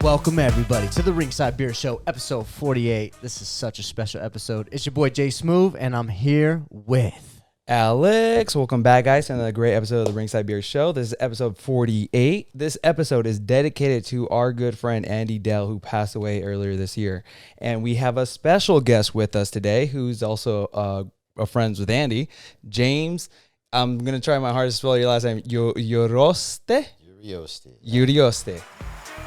Welcome, everybody, to the Ringside Beer Show, episode 48. This is such a special episode. It's your boy, Jay Smooth, and I'm here with Alex. Welcome back, guys, to another great episode of the Ringside Beer Show. This is episode 48. This episode is dedicated to our good friend, Andy Dell, who passed away earlier this year. And we have a special guest with us today, who's also friends with Andy, James. I'm going to try my hardest to spell your last name. Urioste? Urioste.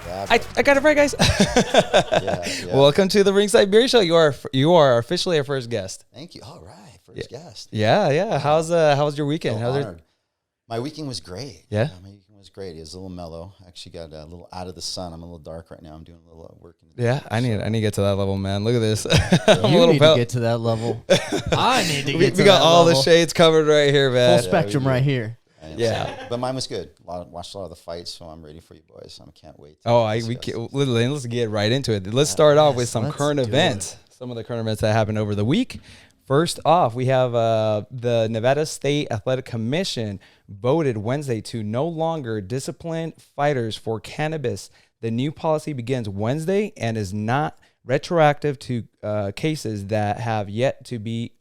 Yeah, I got it right, guys. Yeah. Welcome to the Ringside Beer Show. You are officially our first guest. Thank you. All right, first guest. Yeah. How was your weekend? My weekend was great. Yeah, my weekend was great. It was a little mellow. I actually got a little out of the sun. I'm a little dark right now. I'm doing a little work. I need to get to that level, man. Look at this. You need to get to that level. I need to get to that level. We got all the shades covered right here, man. Full spectrum right here. Yeah, but mine was good. Watched a lot of the fights, so I'm ready for you boys. I can't wait. Let's get right into it. Let's start off with some current events. Some of the current events that happened over the week. First off, we have the Nevada State Athletic Commission voted Wednesday to no longer discipline fighters for cannabis. The new policy begins Wednesday and is not retroactive to cases that have yet to be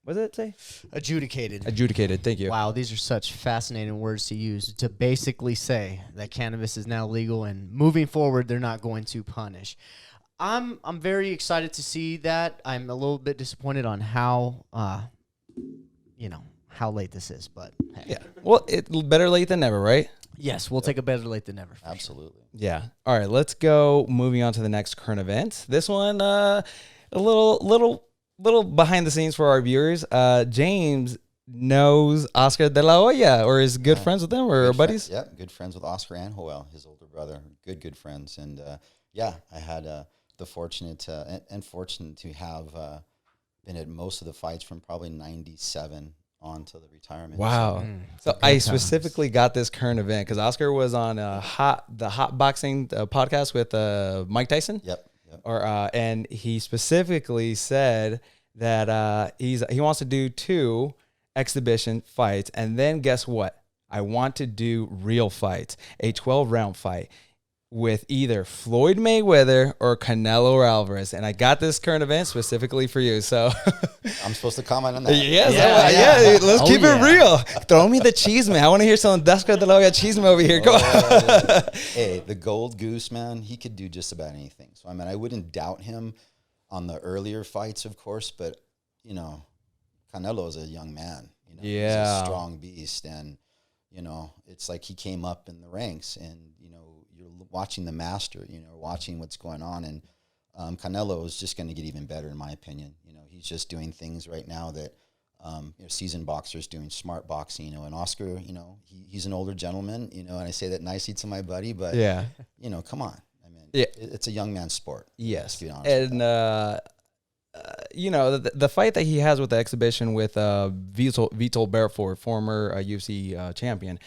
what does it say? Adjudicated. Thank you. Wow, these are such fascinating words to use to basically say that cannabis is now legal and moving forward, they're not going to punish. I'm very excited to see that. I'm a little bit disappointed on how late this is, but hey. Yeah. Well, better late than never, right? Yes, we'll take a better late than never. Absolutely. Sure. Yeah. All right, let's go. Moving on to the next current event. This one, a little behind the scenes for our viewers. James knows Oscar de la Hoya, or is good friends with them, or buddies? Good friends with Oscar and Joel, his older brother. Good friends. And I had the fortunate to have been at most of the fights from probably 97 on to the retirement. Wow. So I specifically got this current event because Oscar was on the Hot Boxing podcast with Mike Tyson. Yep. And he specifically said that he wants to do 2 exhibition fights, and then guess what? I want to do real fights, a 12-round fight with either Floyd Mayweather or Canelo Alvarez. And I got this current event specifically for you. So I'm supposed to comment on that. Yeah. Let's keep it real. Throw me the cheese, man. I want to hear some Oscar de la Hoya cheese over here. Go on. Hey, the Gold Goose, man, he could do just about anything. So, I mean, I wouldn't doubt him on the earlier fights, of course, but, Canelo is a young man. He's a strong beast. And, it's like he came up in the ranks and, you're watching the master, watching what's going on. And Canelo is just going to get even better, in my opinion. He's just doing things right now that seasoned boxers doing, smart boxing, and Oscar, he's an older gentleman, and I say that nicely to my buddy, but, come on. I mean, it's a young man's sport. Yes. To be honest and, the fight that he has with the exhibition with Vitor Belfort, former UFC champion,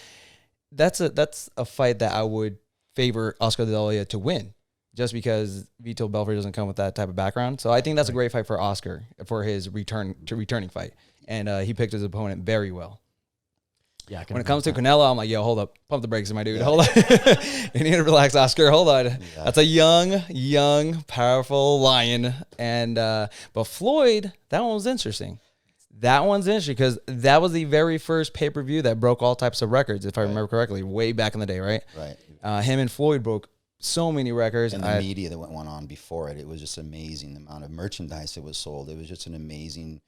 that's a fight that I would favor Oscar de la Hoya to win, just because Vitor Belfort doesn't come with that type of background. So I think that's a great fight for Oscar for his returning fight, and he picked his opponent very well. Yeah. When it comes to Canelo, I'm like, yo, hold up, pump the brakes, my dude. Hold on, you need to relax, Oscar. Hold on, that's a young, powerful lion. And but Floyd, that one was interesting. Because that was the very first pay-per-view that broke all types of records, if I remember correctly, way back in the day, right? Right. Him and Floyd broke so many records. And the media that went on before it was just amazing, the amount of merchandise that was sold. It was just an amazing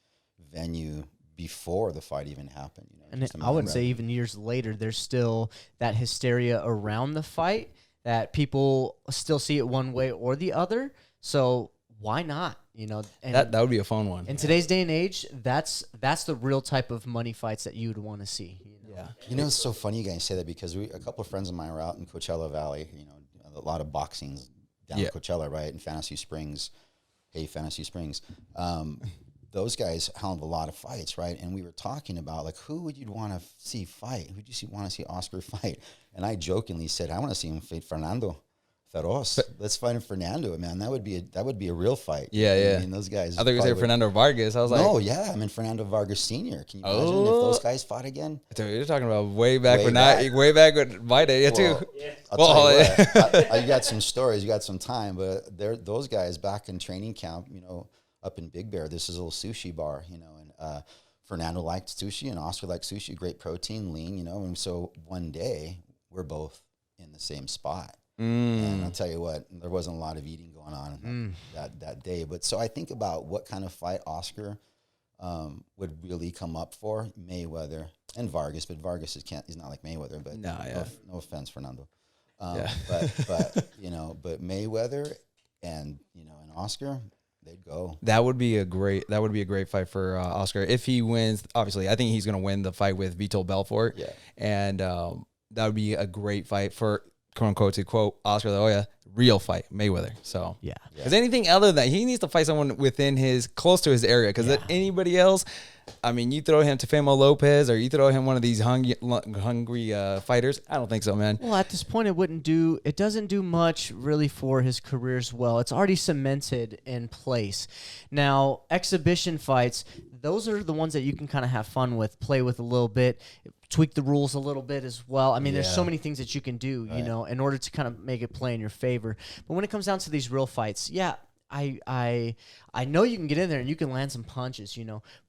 venue before the fight even happened. And I would say even years later, there's still that hysteria around the fight that people still see it one way or the other. So why not? And that would be a fun one. In today's day and age, that's the real type of money fights that you would want to see. Yeah. It's so funny you guys say that because a couple of friends of mine were out in Coachella Valley. A lot of boxing down in Coachella, right? In Fantasy Springs. Hey, Fantasy Springs. Those guys held a lot of fights, right? And we were talking about, like, who would you want to see fight? Who would you want to see Oscar fight? And I jokingly said, I want to see him fight Fernando Feroz. Let's fight Fernando, man. That would be a real fight. Yeah. I mean, those guys. I thought you were saying Fernando Vargas. I was like, no, yeah. I mean, Fernando Vargas Sr. Can you imagine if those guys fought again? Dude, you're talking about way back with my day, too. I'll tell you what, you got some stories, you got some time, but those guys back in training camp, up in Big Bear, this is a little sushi bar, and Fernando liked sushi and Oscar liked sushi, great protein, lean, and so one day we're both in the same spot. And I'll tell you what, there wasn't a lot of eating going on that day. But so I think about what kind of fight Oscar would really come up for, Mayweather and Vargas. But Vargas he's not like Mayweather. But no offense, Fernando. But Mayweather and Oscar, they'd go. That would be a great fight for Oscar if he wins. Obviously, I think he's going to win the fight with Vitor Belfort. Yeah, and that would be a great fight for, quote unquote, to quote Oscar De La Hoya, real fight Mayweather. So yeah, because anything other than that, he needs to fight someone close to his area. Because anybody else, I mean, you throw him to Famo Lopez or you throw him one of these hungry fighters. I don't think so, man. Well, at this point, it doesn't do much really for his career as well. It's already cemented in place. Now, exhibition fights, those are the ones that you can kind of have fun with, play with a little bit, tweak the rules a little bit as well. I mean, there's so many things that you can do, in order to kind of make it play in your favor. But when it comes down to these real fights, I know you can get in there and you can land some punches,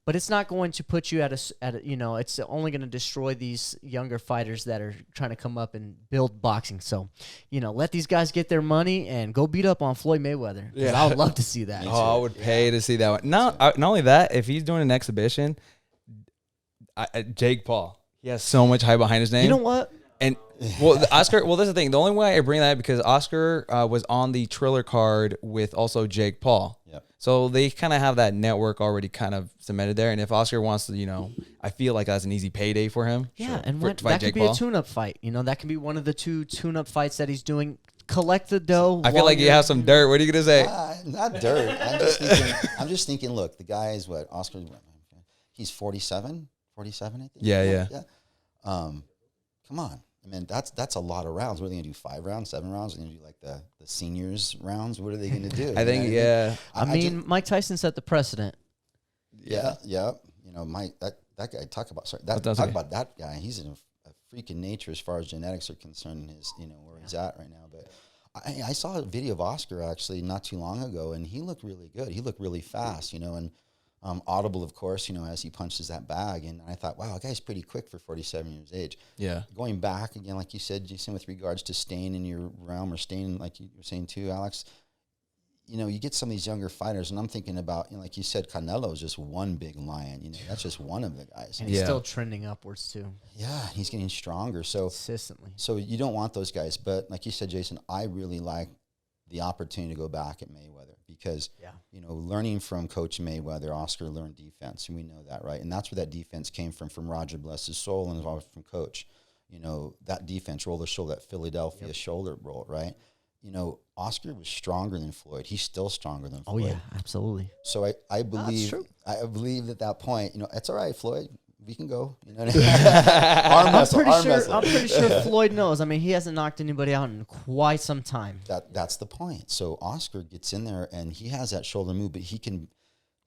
but it's not going to put you at a it's only going to destroy these younger fighters that are trying to come up and build boxing. So, let these guys get their money and go beat up on Floyd Mayweather. Yeah, I would love to see that. I would pay to see that one. Not only that, if he's doing an exhibition, Jake Paul, he has so much hype behind his name. You know what? And Oscar. Well, that's the thing. The only way I bring that up because Oscar was on the Triller card with also Jake Paul. Yep. So they kind of have that network already kind of cemented there. And if Oscar wants to, I feel like that's an easy payday for him. Yeah, and that could be a tune-up fight. That could be one of the 2 tune-up fights that he's doing. Collect the dough. I feel like you have some dirt. What are you gonna say? Not dirt. I'm just thinking. Look, the guy is what Oscar. He's 47, I think. Yeah. Come on. I mean, that's a lot of rounds. What are they going to do, 5 rounds, 7 rounds? Are they going to do like the seniors rounds? What are they going to do? I think, I mean, Mike Tyson set the precedent. Yeah. Mike, that guy, talk about that guy. He's in a freaking nature as far as genetics are concerned, his, where he's at right now. But I saw a video of Oscar actually not too long ago, and he looked really good. He looked really fast, and audible, of course, as he punches that bag. And I thought, wow, that guy's pretty quick for 47 years of age. Yeah. Going back again, like you said, Jason, with regards to staying in your realm or staying, like you were saying too, Alex, you get some of these younger fighters, and I'm thinking about, like you said, Canelo is just one big lion. That's just one of the guys. And he's still trending upwards too. Yeah, he's getting stronger. So consistently. So you don't want those guys. But like you said, Jason, I really like the opportunity to go back at Mayweather because, learning from Coach Mayweather, Oscar learned defense, and we know that, right? And that's where that defense came from Roger bless his soul, and from Coach. That defense, roll the shoulder, that Philadelphia shoulder roll, right? Oscar was stronger than Floyd. He's still stronger than Floyd. Oh, yeah, absolutely. So I believe at that point, it's all right, Floyd. We can go. I'm pretty sure Floyd knows. I mean, he hasn't knocked anybody out in quite some time. That's the point. So Oscar gets in there, and he has that shoulder move, but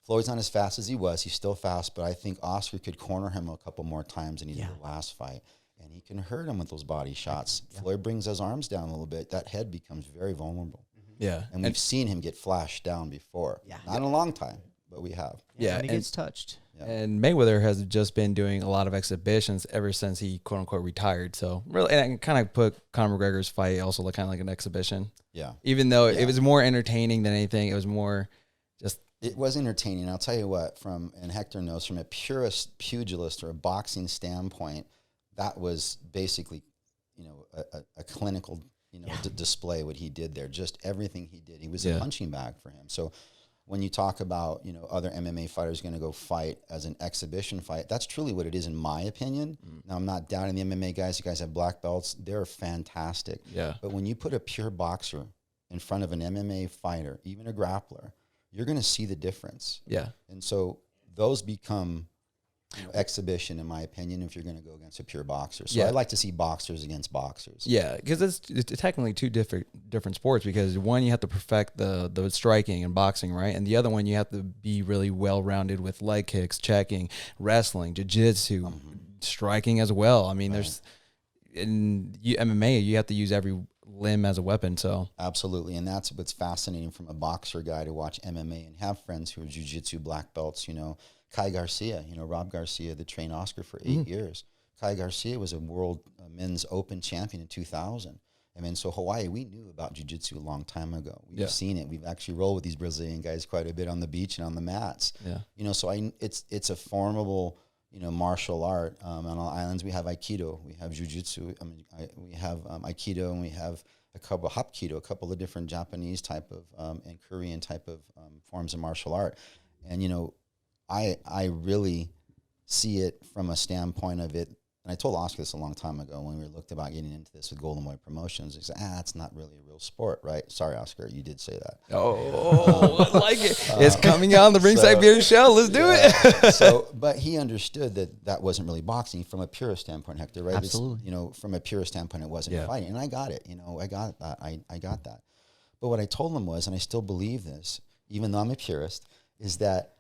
Floyd's not as fast as he was. He's still fast, but I think Oscar could corner him a couple more times than he did the last fight. And he can hurt him with those body shots. Yeah. Floyd brings those arms down a little bit. That head becomes very vulnerable. Yeah. And we've seen him get flashed down before. Yeah. Not in a long time, but we have. Yeah, and he gets touched. Yeah. And Mayweather has just been doing a lot of exhibitions ever since he, quote unquote, retired. So really, and I kind of put Conor McGregor's fight also kind of like an exhibition. Yeah. Even though it was more entertaining than anything, it was more just. It was entertaining. I'll tell you what, and Hector knows, from a purist pugilist or a boxing standpoint, that was basically, a clinical, display what he did there. Just everything he did. He was a punching bag for him. So when you talk about, other MMA fighters going to go fight as an exhibition fight, that's truly what it is in my opinion. Now, I'm not doubting the MMA guys. You guys have black belts. They're fantastic. Yeah. But when you put a pure boxer in front of an MMA fighter, even a grappler, you're going to see the difference. Yeah. And so those become exhibition, in my opinion, if you're going to go against a pure boxer. So Yeah. I like to see boxers against boxers. Yeah, because it's technically two different sports, because one, you have to perfect the striking and boxing, right? And the other one, you have to be really well-rounded with leg kicks, checking, wrestling, jiu-jitsu, striking as well. I mean, there's in MMA, you have to use every limb as a weapon. So Absolutely, and that's what's fascinating from a boxer guy to watch MMA and have friends who are jiu-jitsu black belts. Kai Garcia, Rob Garcia, that trained Oscar for 8 years. Kai Garcia was a world men's open champion in 2000. I mean, so Hawaii, we knew about jiu-jitsu a long time ago. We've seen it. We've actually rolled with these Brazilian guys quite a bit on the beach and on the mats. Yeah. So it's a formidable, martial art. On all islands, we have Aikido, we have jiu-jitsu. We have Aikido, and we have a couple of Hapkido, a couple of different Japanese type of and Korean type of forms of martial art. And, I really see it from a standpoint of it. And I told Oscar this a long time ago when we looked about getting into this with Golden Boy Promotions. He said, it's not really a real sport, right? Sorry, Oscar, you did say that. Oh, I like it. It's coming on the Ringside Beer Show. Let's do it. But he understood that wasn't really boxing from a purist standpoint, Hector, right? Absolutely. From a purist standpoint, it wasn't fighting. And I got it. I got that. I got that. But what I told him was, and I still believe this, even though I'm a purist, is that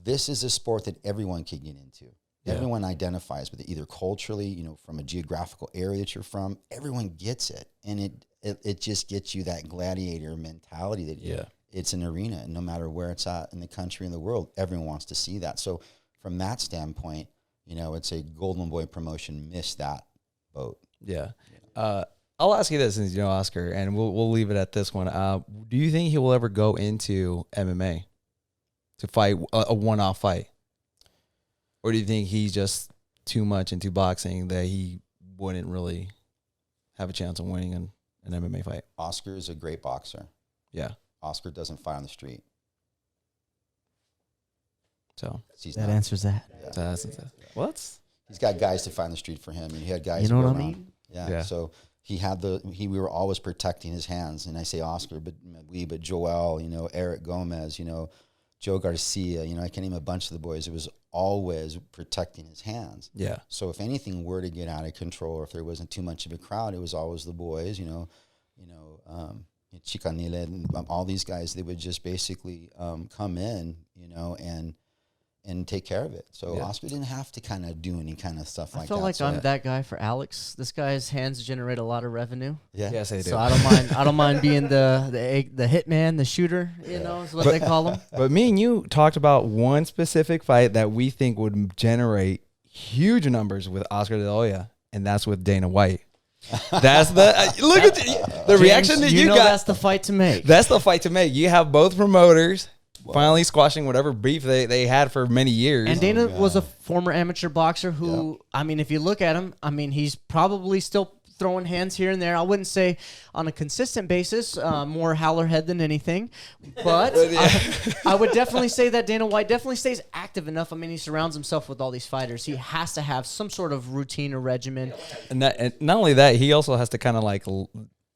this is a sport that everyone can get into. Yeah. Everyone identifies with it, either culturally, from a geographical area that you're from. Everyone gets it, and it just gets you that gladiator mentality that it's an arena, and no matter where it's at in the country and the world, everyone wants to see that. So from that standpoint, it's a Golden Boy Promotion missed that boat. Yeah. I'll ask you this, since you know Oscar, and we'll leave it at this one. Do you think he will ever go into MMA to fight a one-off fight? Or do you think he's just too much into boxing that he wouldn't really have a chance of winning an MMA fight? Oscar is a great boxer. Yeah. Oscar doesn't fight on the street. So that answers that. Yeah. What? He's got guys to fight on the street for him. And he had guys. You know what I mean? Yeah. So we were always protecting his hands. And I say Oscar, but Joel, Eric Gomez, Joe Garcia, I can name a bunch of the boys. It was always protecting his hands. Yeah. So if anything were to get out of control, or if there wasn't too much of a crowd, it was always the boys, Chicanile and all these guys. They would just basically come in, and take care of it. So Oscar didn't have to kind of do any kind of stuff like that. I feel like I'm that guy for Alex. This guy's hands generate a lot of revenue. Yeah. Yes, they do. So I don't mind being the hitman, the shooter, is what they call him. But me and you talked about one specific fight that we think would generate huge numbers with Oscar De La Hoya, and that's with Dana White. That's look at the James, reaction that you got. That's the fight to make. That's the fight to make. You have both promoters finally squashing whatever beef they had for many years. And Dana was a former amateur boxer who, if you look at him, he's probably still throwing hands here and there. I wouldn't say on a consistent basis, more howler head than anything. But I would definitely say that Dana White definitely stays active enough. He surrounds himself with all these fighters. He has to have some sort of routine or regimen. And not only that, he also has to kind of like...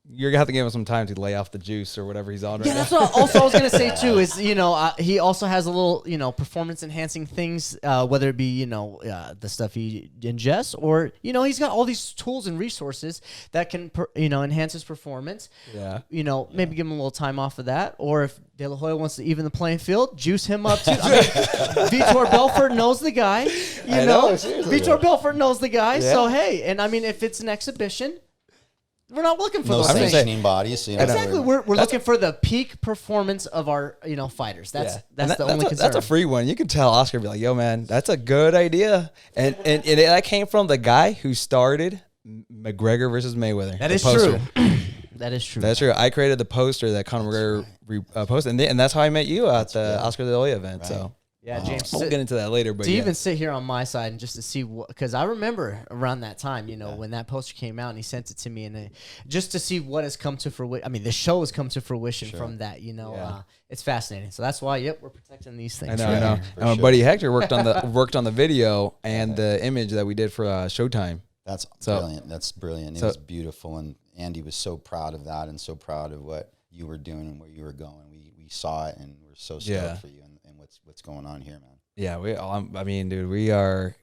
You're gonna have to give him some time to lay off the juice or whatever he's on right now. That's what also I was gonna say too. Is he also has a little performance enhancing things, whether it be the stuff he ingests or he's got all these tools and resources that can enhance his performance. Yeah. Maybe give him a little time off of that, or if De La Hoya wants to even the playing field, juice him up too. Vitor Belfort knows the guy. Vitor Belfort knows the guy. Yeah. So hey, and if it's an exhibition. We're not looking for those sanctioning bodies. So exactly, we're looking for the peak performance of our fighters. That's the only concern. That's a free one. You can tell Oscar be like, "Yo, man, that's a good idea," and that came from the guy who started McGregor versus Mayweather. That is true. That is true. That's true. I created the poster that Conor McGregor posted, and that's how I met you at the Oscar De La Hoya event. Right. So. Yeah, James. We'll get into that later. But even sit here on my side and just to see because I remember around that time, when that poster came out and he sent it to me, and just to see what has come to fruition. The show has come to fruition from that. It's fascinating. So that's why, we're protecting these things. I know. And my buddy Hector worked on the video and the image that we did for Showtime. That's brilliant. That's brilliant. It was beautiful, and Andy was so proud of that and so proud of what you were doing and where you were going. We saw it, and we're so stoked for you. And what's going on here, man. Yeah, I mean, dude, we're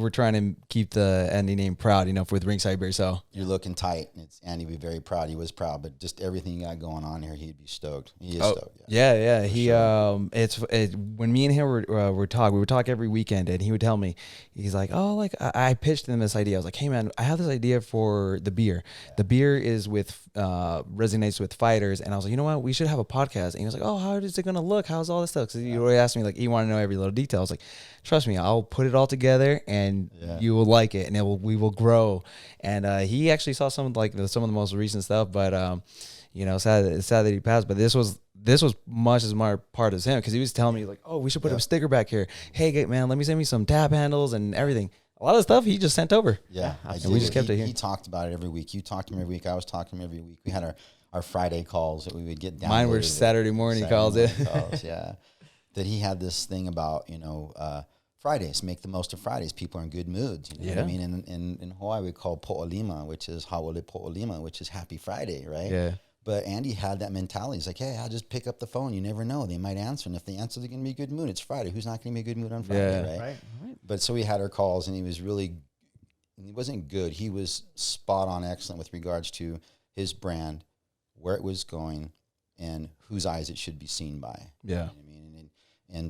trying to keep the Andy name proud, with Ringside Beer. So you're looking tight. Andy would be very proud. He was proud, but just everything you got going on here, he'd be stoked. He is stoked. Yeah. He it's when me and him were talking, we would talk every weekend, and he would tell me, he's like, oh, like I pitched him this idea. I was like, hey man, I have this idea for the beer. The beer is resonates with fighters, and I was like, you know what, we should have a podcast. And he was like, oh, how is it gonna look? How's all this stuff? Because you already asked me, like, you want to know every little detail. I was like, trust me, I'll put it all together, and you will like it, and we will grow. And he actually saw some of the most recent stuff, but it's sad that he passed. But this was much as much part as him, because he was telling me, like, oh, we should put a sticker back here. Hey, man, let me send me some tab handles and everything. A lot of stuff he just sent over. Yeah, and we just kept it here. He talked about it every week. You talked to him every week. I was talking to him every week. We had our Friday calls that we would get down. Mine were Saturday morning calls. Yeah. That he had this thing about, Fridays, make the most of Fridays. People are in good moods. You know what I mean? In Hawaii, we call Po'olima, which is Hawale Po'olima, which is Happy Friday, right? Yeah. But Andy had that mentality. He's like, hey, I'll just pick up the phone. You never know. They might answer. And if they answer, they're going to be in a good mood. It's Friday. Who's not going to be in a good mood on Friday, right? But so we had our calls, and he wasn't good. He was spot on excellent with regards to his brand, where it was going, and whose eyes it should be seen by. Yeah. You know what I mean? And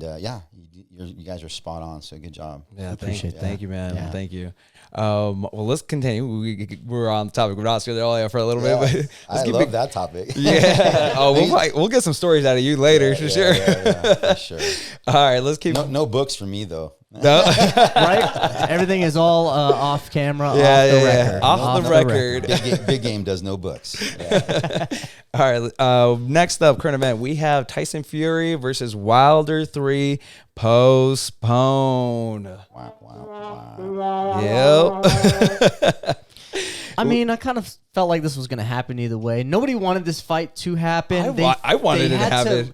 you guys are spot on. So good job. Yeah, thank you, man. Yeah. Thank you. Well, let's continue. We're on the topic of Oscar there for a little bit. But I love that topic. Yeah. We'll get some stories out of you later for sure. Yeah, for sure. All right, let's keep. No books for me though. No. Right? Everything is all off camera, off the record. Off the record. Big Game does no books. Yeah. All right. Next up, current event, we have Tyson Fury versus Wilder 3 postponed. Wow. Yep. I mean, I kind of felt like this was going to happen either way. Nobody wanted this fight to happen. I wanted it to happen.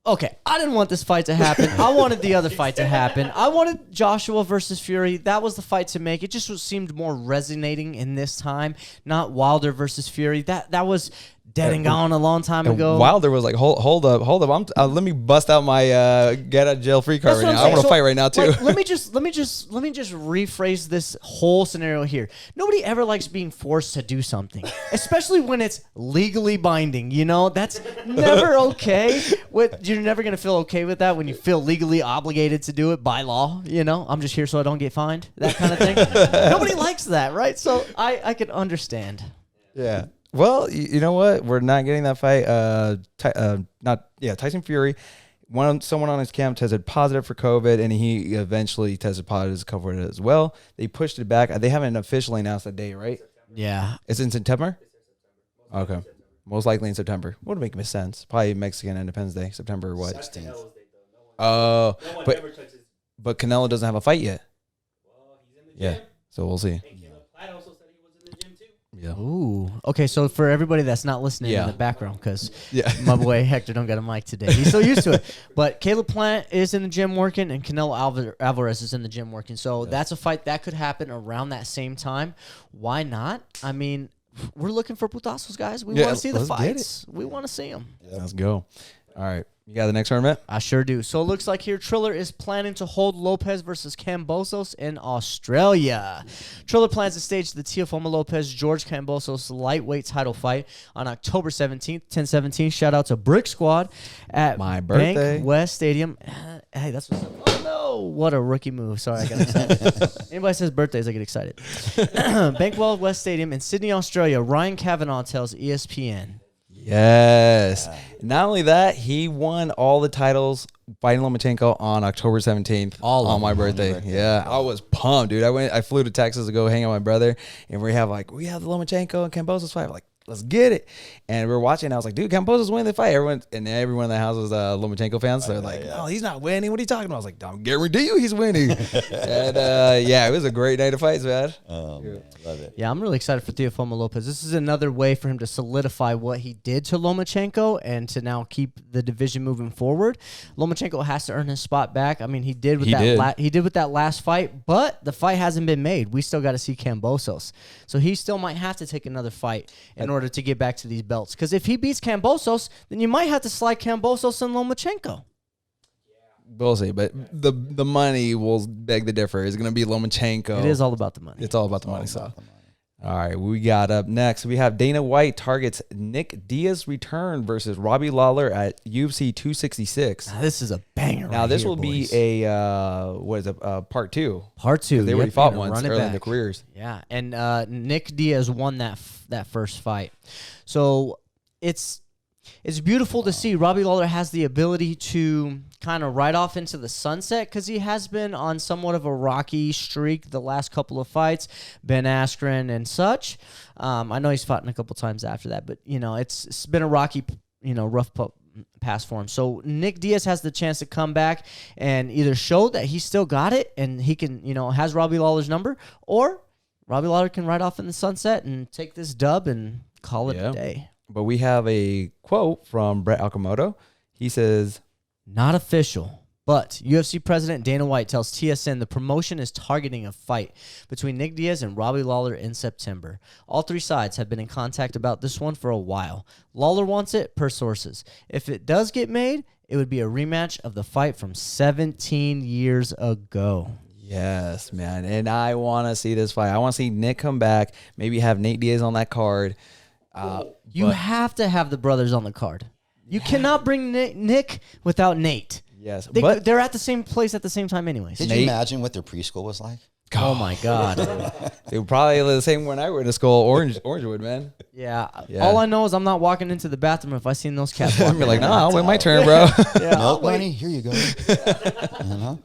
Okay, I didn't want this fight to happen. I wanted the other fight to happen. I wanted Joshua versus Fury. That was the fight to make. It just seemed more resonating in this time, not Wilder versus Fury. That was dead and gone a long time ago. Wilder was like, hold up. Let me bust out my get out of jail free card right now. I want to fight right now too. Like, let me just rephrase this whole scenario here. Nobody ever likes being forced to do something, especially when it's legally binding. That's never okay. You're never gonna feel okay with that when you feel legally obligated to do it by law. I'm just here so I don't get fined. That kind of thing. Nobody likes that, right? So I can understand. Yeah. Well, you know what? We're not getting that fight. Tyson Fury. Someone on his camp tested positive for COVID, and he eventually tested positive for it as well. They pushed it back. They haven't officially announced that date, right? Yeah. It's in September? Okay. Most likely in September. Would make sense. Probably Mexican Independence Day, September or what? 16th. Oh, but Canelo doesn't have a fight yet. Well, he's in the gym. Yeah, so we'll see. Yeah. Ooh. Okay, so for everybody that's not listening in the background, because my boy Hector don't got a mic today. He's so used to it. But Caleb Plant is in the gym working, and Canelo Alvarez is in the gym working. So that's a fight that could happen around that same time. Why not? I mean, we're looking for putazos, guys. We want to see the fights. We want to see them. Yeah. Let's go. All right. You got the next tournament? I sure do. So it looks like here Triller is planning to hold Lopez versus Kambosos in Australia. Triller plans to stage the Teofimo Lopez-George Kambosos lightweight title fight on October 17th, 10/17. Shout out to Brick Squad at my birthday. Bank West Stadium. Hey, that's what's up. Oh, no. What a rookie move. Sorry, I got excited. Anybody says birthdays, I get excited. Bankwell West Stadium in Sydney, Australia. Ryan Kavanaugh tells ESPN. Yes. Not only that, he won all the titles fighting Lomachenko on October 17th on my birthday. Yeah, I was pumped, dude. I flew to Texas to go hang out with my brother, and we have the Lomachenko and Kambosos fight. Like, let's get it. And we're watching. I was like, dude, Kambosos winning the fight. Everyone in the house was Lomachenko fans. So they're like, no, he's not winning. What are you talking about? I was like, I'm guarantee you he's winning. And it was a great night of fights, man. Oh, man, love it. Yeah, I'm really excited for Teofimo Lopez. This is another way for him to solidify what he did to Lomachenko and to now keep the division moving forward. Lomachenko has to earn his spot back. I mean, he did with that last fight, but the fight hasn't been made. We still got to see Kambosos. So he still might have to take another fight in order to get back to these belts. Because if he beats Kambosos, then you might have to slide Kambosos and Lomachenko. We'll see, but the money will beg the differ. It's going to be Lomachenko. It is all about the money. It's all about the money. So, all right, we got up next. We have Dana White targets Nick Diaz return versus Robbie Lawler at UFC 266. Now, this is a banger. Now, this will be a part two. Part two. They already fought once early in their careers. Yeah, and Nick Diaz won that first fight. So it's beautiful to see. Robbie Lawler has the ability to kind of ride off into the sunset because he has been on somewhat of a rocky streak the last couple of fights, Ben Askren and such. I know he's fought in a couple times after that, but, it's been a rocky, rough pass for him. So Nick Diaz has the chance to come back and either show that he still got it and he can, has Robbie Lawler's number, or Robbie Lawler can ride off in the sunset and take this dub and call it a day. But we have a quote from Brett Okamoto. He says, "Not official, but UFC President Dana White tells TSN the promotion is targeting a fight between Nick Diaz and Robbie Lawler in September. All three sides have been in contact about this one for a while. Lawler wants it per sources. If it does get made, it would be a rematch of the fight from 17 years ago." Yes, man. And I want to see this fight. I want to see Nick come back, maybe have Nate Diaz on that card. You have to have the brothers on the card. You cannot bring Nick without Nate. Yes, but they're at the same place at the same time anyways. Did you imagine what their preschool was like? Oh, my God. They were probably the same when I went to school, Orangewood, man. Yeah. All I know is I'm not walking into the bathroom if I seen those cats walking. I'd be like, nah, I'll wait my turn, bro. Milk money? Here you go.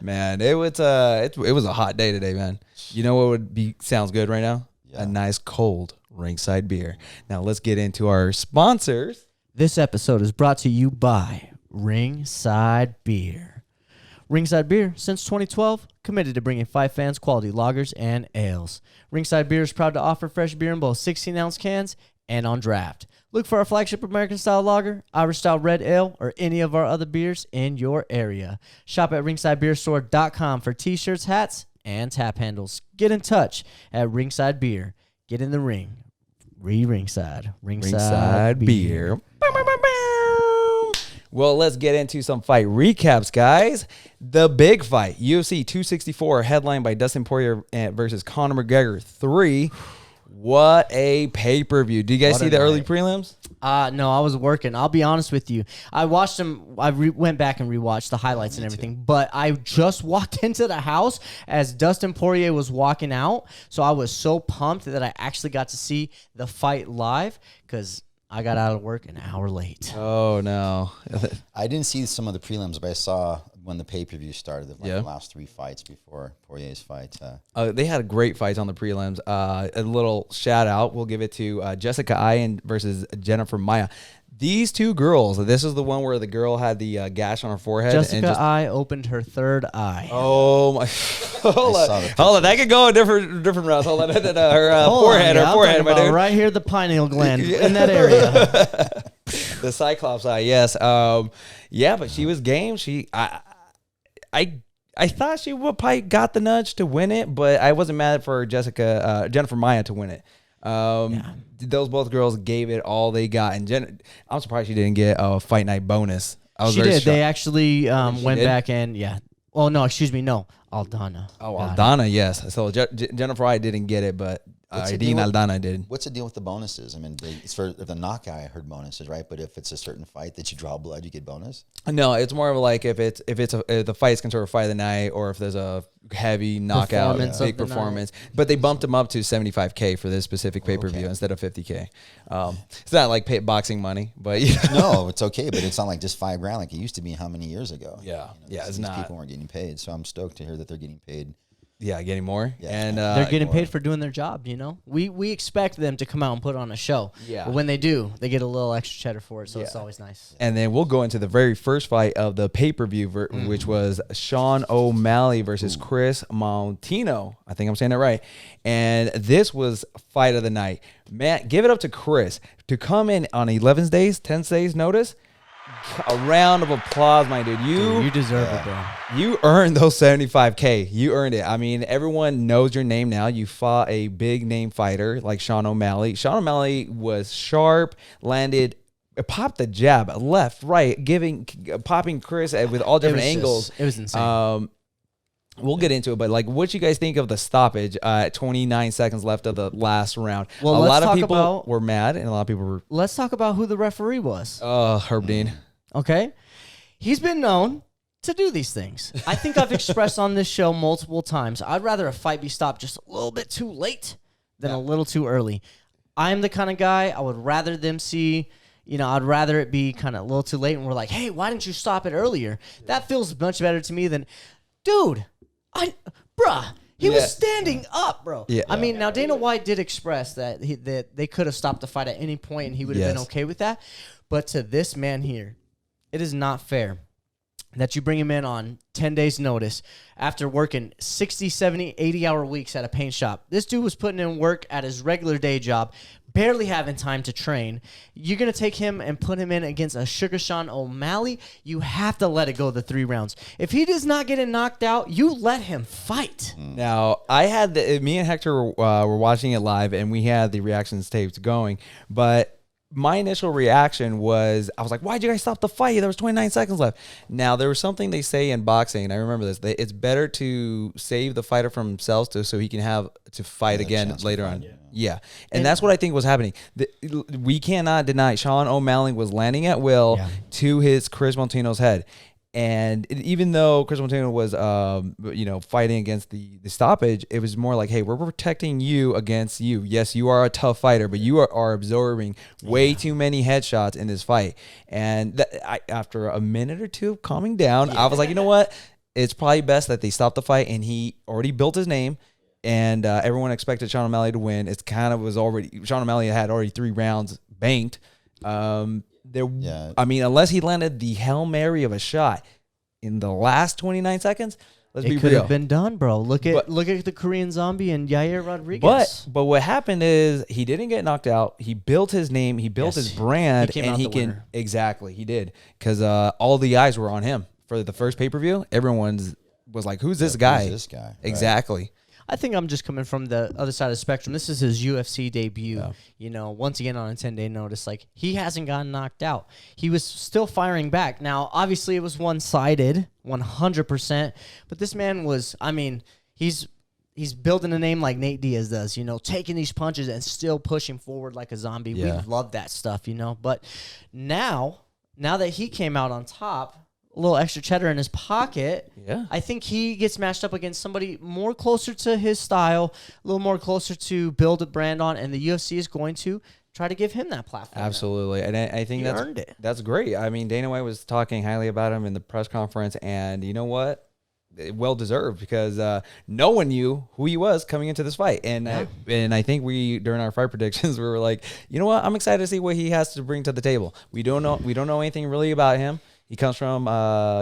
Man, it was a hot day today, man. You know what sounds good right now? Yeah. A nice cold Ringside beer. Now let's get into our sponsors. This episode is brought to you by Ringside Beer. Ringside Beer, since 2012, committed to bringing five fans quality lagers and ales. Ringside Beer is proud to offer fresh beer in both 16-ounce cans and on draft. Look for our flagship American-style lager, Irish-style red ale, or any of our other beers in your area. Shop at ringsidebeerstore.com for t-shirts, hats, and tap handles. Get in touch at Ringside Beer. Get in the ring. Ringside. Ringside Beer. Well, let's get into some fight recaps, guys. The big fight, UFC 264, headlined by Dustin Poirier versus Conor McGregor 3. What a pay-per-view. Did you guys see the early prelims? No, I was working. I'll be honest with you. I watched them. I went back and rewatched the highlights and everything. Too. But I just walked into the house as Dustin Poirier was walking out. So I was so pumped that I actually got to see the fight live because I got out of work an hour late. Oh, no. I didn't see some of the prelims, but I saw when the pay-per-view started, the last three fights before Poirier's fight. They had great fights on the prelims. A little shout-out, we'll give it to Jessica Ayan versus Jennifer Maia. These two girls, this is the one where the girl had the gash on her forehead. Jessica Ai opened her third eye. Oh, my. Hold on. That could go a different route. Hold on. Her forehead. Her forehead. Right here, the pineal gland in that area. The Cyclops eye, yes. Yeah, but she was game. I thought she would probably got the nudge to win it, but I wasn't mad for Jennifer Maia to win it. Those both girls gave it all they got, and I'm surprised she didn't get a fight night bonus. She did. They actually went back and Oh no, excuse me, no, Aldana. Oh, Aldana, yes. So Jennifer I didn't get it, but Aldana did. What's the deal with the bonuses? I mean, it's for the knockout. I heard bonuses, right? But if it's a certain fight that you draw blood, you get bonus. No, it's more of like if the fight is considered fight of the night, or if there's a heavy knockout, big performance. But they bumped them up to $75K for this specific pay per view instead of $50K. It's not like boxing money, but no, it's okay. But it's not like just $5,000 like it used to be how many years ago. It's not. People weren't getting paid, so I'm stoked to hear that they're getting paid. Yeah, getting more. Yeah. And they're getting paid for doing their job, We expect them to come out and put on a show. Yeah. But when they do, they get a little extra cheddar for it, so it's always nice. And then we'll go into the very first fight of the pay-per-view, which was Sean O'Malley versus Chris Montino. I think I'm saying that right. And this was fight of the night. Man, give it up to Chris to come in on 10 days notice. A round of applause, my dude. You deserve it, bro. You earned those $75K. You earned it. I mean, everyone knows your name now. You fought a big name fighter like Sean O'Malley. Sean O'Malley was sharp, landed popped the jab left, right, popping Chris with all different angles. It was insane. We'll get into it, but like, what you guys think of the stoppage at 29 seconds left of the last round? Well, a lot of talk people about, were mad, and a lot of people were. Let's talk about who the referee was. Herb Dean. Okay, he's been known to do these things. I think I've expressed on this show multiple times. I'd rather a fight be stopped just a little bit too late than a little too early. I'm the kind of guy I would rather them see. I'd rather it be kind of a little too late, and we're like, hey, why didn't you stop it earlier? That feels much better to me than, dude. He was standing up, bro. Yeah. I mean, now Dana White did express that that they could have stopped the fight at any point and he would have been okay with that. But to this man here, it is not fair that you bring him in on 10 days notice after working 60, 70, 80-hour weeks at a paint shop. This dude was putting in work at his regular day job, barely having time to train. You're going to take him and put him in against a Sugar Sean O'Malley? You have to let it go the 3 rounds. If he does not get knocked out, you let him fight. Now, me and Hector were watching it live, and we had the reactions tapes going, but my initial reaction was, I was like, why'd you guys stop the fight? There was 29 seconds left. Now, there was something they say in boxing, and I remember this. It's better to save the fighter from himself so he can have to fight again later on. Yeah. And that's what I think was happening. We cannot deny Sean O'Malley was landing at will to his Chris Montino's head. And even though Chris Montino was, fighting against the stoppage, it was more like, hey, we're protecting you against you. Yes, you are a tough fighter, but you are absorbing way too many headshots in this fight. And after a minute or two of calming down, I was like, you know what? It's probably best that they stop the fight. And he already built his name. And everyone expected Sean O'Malley to win. It's kind of was already, Sean O'Malley had already 3 rounds banked. I mean, unless he landed the Hail Mary of a shot in the last 29 seconds, let's be real. It could have been done, bro. Look at the Korean Zombie and Yair Rodriguez. But what happened is he didn't get knocked out. He built his name. He built his brand. He did. Because all the eyes were on him. For the first pay-per-view, everyone was like, who's this guy? Who's this guy? Exactly. Right. I think I'm just coming from the other side of the spectrum. This is his UFC debut. Yeah. Once again on a 10-day notice. Like, he hasn't gotten knocked out. He was still firing back. Now, obviously, it was one-sided, 100%. But this man was, he's building a name like Nate Diaz does, taking these punches and still pushing forward like a zombie. We love that stuff, But now that he came out on top, a little extra cheddar in his pocket. Yeah. I think he gets matched up against somebody more closer to his style, a little more closer to build a brand on, and the UFC is going to try to give him that platform. Absolutely. And I think that's great. I mean, Dana White was talking highly about him in the press conference, and you know what? Well deserved, because no one knew who he was coming into this fight. And I think during our fight predictions, we were like, you know what? I'm excited to see what he has to bring to the table. We don't know anything really about him. He comes from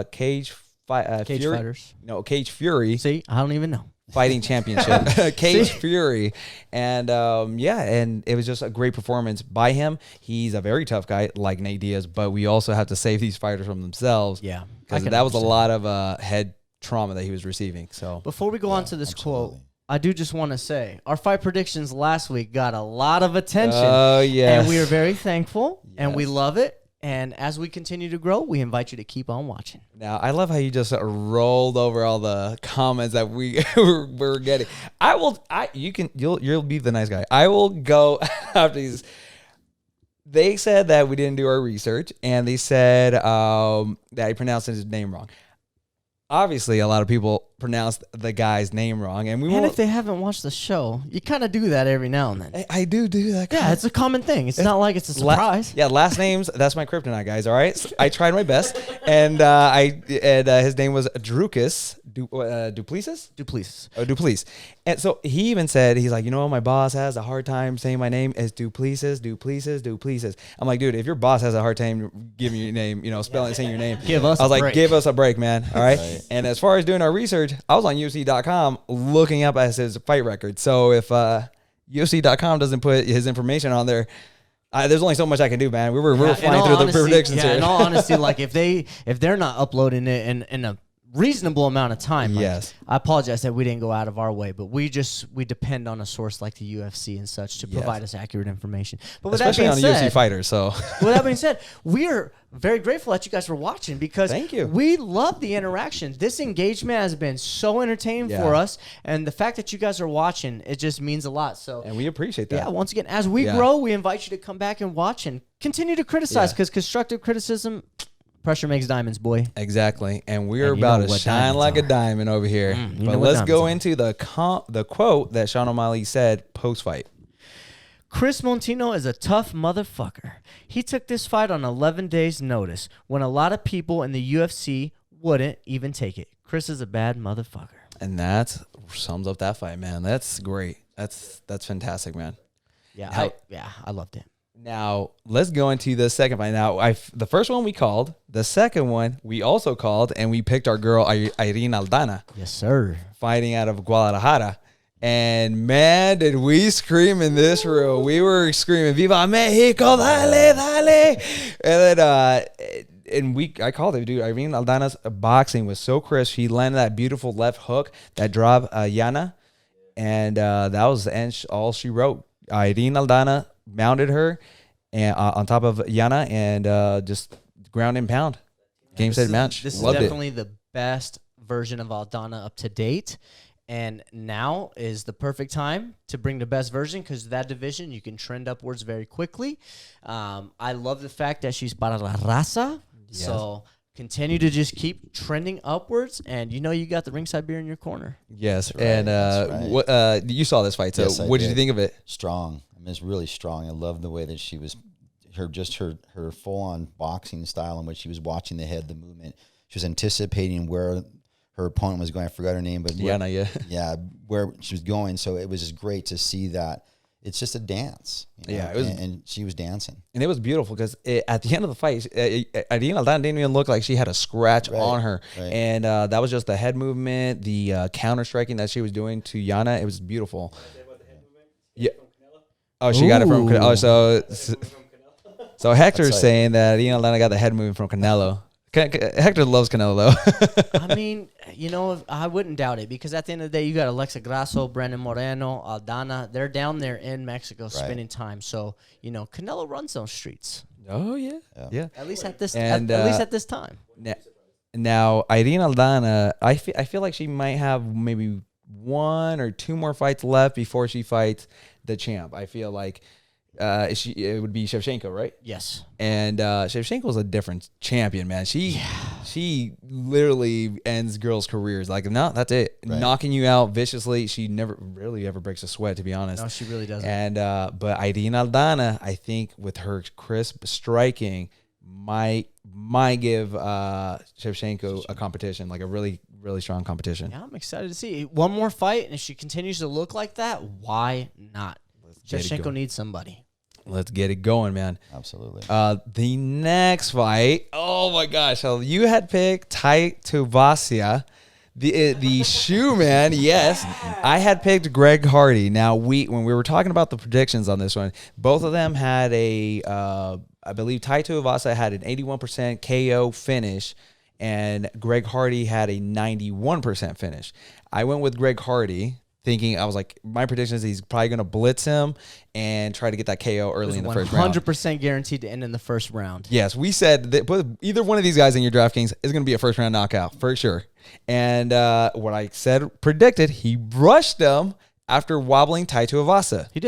Cage Fighters. No, Cage Fury. See, I don't even know. Fighting Championship. Cage Fury. And and it was just a great performance by him. He's a very tough guy like Nate Diaz, but we also have to save these fighters from themselves. Yeah. Because that was a lot of head trauma that he was receiving. So before we go on to this quote, I do just want to say our fight predictions last week got a lot of attention. Oh, yeah. And we are very thankful, and we love it. And as we continue to grow, we invite you to keep on watching. Now, I love how you just rolled over all the comments that we were getting. You'll be the nice guy. I will go after these. They said that we didn't do our research, and they said that I pronounced his name wrong. Obviously, a lot of people pronounced the guy's name wrong, and if they haven't watched the show, you kind of do that every now and then. I do that. Yeah, it's a common thing. It's not like it's a surprise. Last names. That's my kryptonite, guys. All right, so I tried my best, and his name was Drukas Duplessis. Duplessis. Oh, Duplessis. And so he even said, he's like, my boss has a hard time saying my name is Duplessis. I'm like, dude, if your boss has a hard time giving your name, spelling, saying your name, give us a break. Give us a break, man. All right. And as far as doing our research, I was on UFC.com looking up at his fight record. So if UFC.com doesn't put his information on there, there's only so much I can do, man. We were flying through the predictions here. In all honesty, like if they're not uploading it in a reasonable amount of time. Like, Yes. I apologize that we didn't go out of our way, but we depend on a source like the UFC and such to provide us accurate information. But with Especially that being on a said, UFC fighter. So with that being said, we are very grateful that you guys were watching because Thank you. we love the interaction. This engagement has been so entertaining for us, and the fact that you guys are watching, it just means a lot. So, and we appreciate that. yeah, once again, as we grow, we invite you to come back and watch and continue to criticize because constructive criticism, pressure makes diamonds, boy. Exactly. And we're And you about know to what shine like a diamond over here. But let's go into the quote that Sean O'Malley said post-fight. Chris Montino is a tough motherfucker. He took this fight on 11 days' notice when a lot of people in the UFC wouldn't even take it. Chris is a bad motherfucker. And that sums up that fight, man. That's great. That's fantastic, man. Yeah, I loved it. Now, let's go into the second fight. Now, the first one we called. The second one we also called, and we picked our girl, Irene Aldana. Yes, sir. Fighting out of Guadalajara. And, man, did we scream in this room. We were screaming, Viva Mexico, dale, dale. And then, I called it, dude. Irene Aldana's boxing was so crisp. She landed that beautiful left hook that dropped Yana. And that was the end, all she wrote. Irene Aldana mounted her and on top of Yana and just ground and pound. Game, set, match. This Loved is definitely the best version of Aldana up to date. And now is the perfect time to bring the best version because that division, you can trend upwards very quickly. I love the fact that she's para la raza. Yes. So continue to just keep trending upwards. And you know you got the Ringside beer in your corner. Yes. Right, and right. You saw this fight. So Yes, what did you think of it? Strong. I mean, it's really strong. I love the way that she was, her full-on boxing style in which she was watching the head, the movement. She was anticipating where her opponent was going. I forgot her name, but where she was going. So it was just great to see that. It's just a dance. You know? Yeah, it was, and she was dancing. And it was beautiful because at the end of the fight, Irene Aldana didn't even look like she had a scratch on her. Right. And that was just the head movement, the counter striking that she was doing to Yana. It was beautiful. Yeah. Oh, she got it from Canelo. So Hector's saying that Irene Aldana got the head movement from Canelo. Hector loves Canelo. I mean, you know, I wouldn't doubt it because at the end of the day, you got Alexa Grasso, Brandon Moreno, Aldana. They're down there in Mexico spending time. So, you know, Canelo runs those streets. Oh, yeah. At least at this at least at this time. Now, Irene Aldana, I feel like she might have maybe 1 or 2 more fights left before she fights the champ. I feel like it would be Shevchenko, right? Yes. And Shevchenko's a different champion, man. She literally ends girls' careers. Like, no, that's it. Right. Knocking you out viciously. She never really ever breaks a sweat, to be honest. No, she really doesn't. And but Irene Aldana, I think with her crisp striking, might give Shevchenko a competition, like a really, really strong competition. Yeah, I'm excited to see one more fight, and if she continues to look like that, why not? Shevchenko needs somebody. Let's get it going, man. Absolutely. The next fight, oh my gosh. So you had picked Tai Tuivasa, the shoe man. Yes. I had picked Greg Hardy. Now, when we were talking about the predictions on this one, both of them had I believe Tai Tuivasa had an 81% KO finish, and Greg Hardy had a 91% finish. I went with Greg Hardy, thinking, I was like, my prediction is he's probably going to blitz him and try to get that KO early in the first round. 100% guaranteed to end in the first round. Yes, we said that either one of these guys in your DraftKings is going to be a first round knockout for sure. And what I predicted, he brushed him after wobbling Tai Tuivasa. He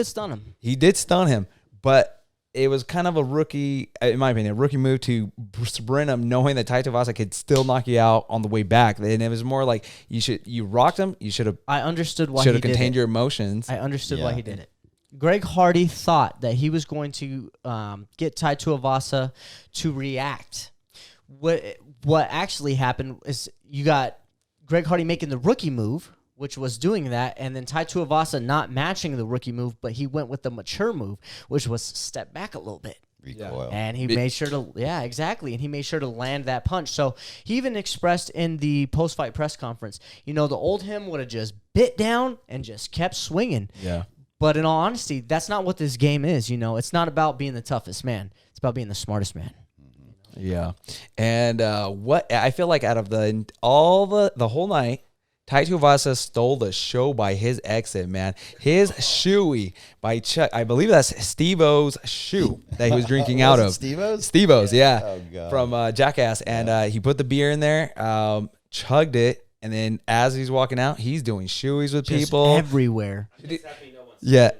did stun him. But it was kind of a rookie, in my opinion, move to sprint him, knowing that Tai Tuivasa could still knock you out on the way back. And it was more like you rocked him. You should have. I understood why he should have contained your emotions. I understood why he did it. Greg Hardy thought that he was going to get Tai Tuivasa to react. What actually happened is you got Greg Hardy making the rookie move, which was doing that, and then Tai Tuivasa not matching the rookie move, but he went with the mature move, which was step back a little bit. Recoil. And he made sure to, exactly. And he made sure to land that punch. So he even expressed in the post-fight press conference, the old him would have just bit down and just kept swinging. Yeah. But in all honesty, that's not what this game is. It's not about being the toughest man. It's about being the smartest man. Yeah. And what I feel like out of the whole night, Tai Tuivasa stole the show by his exit, man. His shoey by Chuck. I believe that's Steve-O's shoe that he was drinking out of. Steve-O's? Steve-O's, yeah. Oh, God. From Jackass. And he put the beer in there, chugged it, and then as he's walking out, he's doing shoeys with Just people. everywhere. Yeah.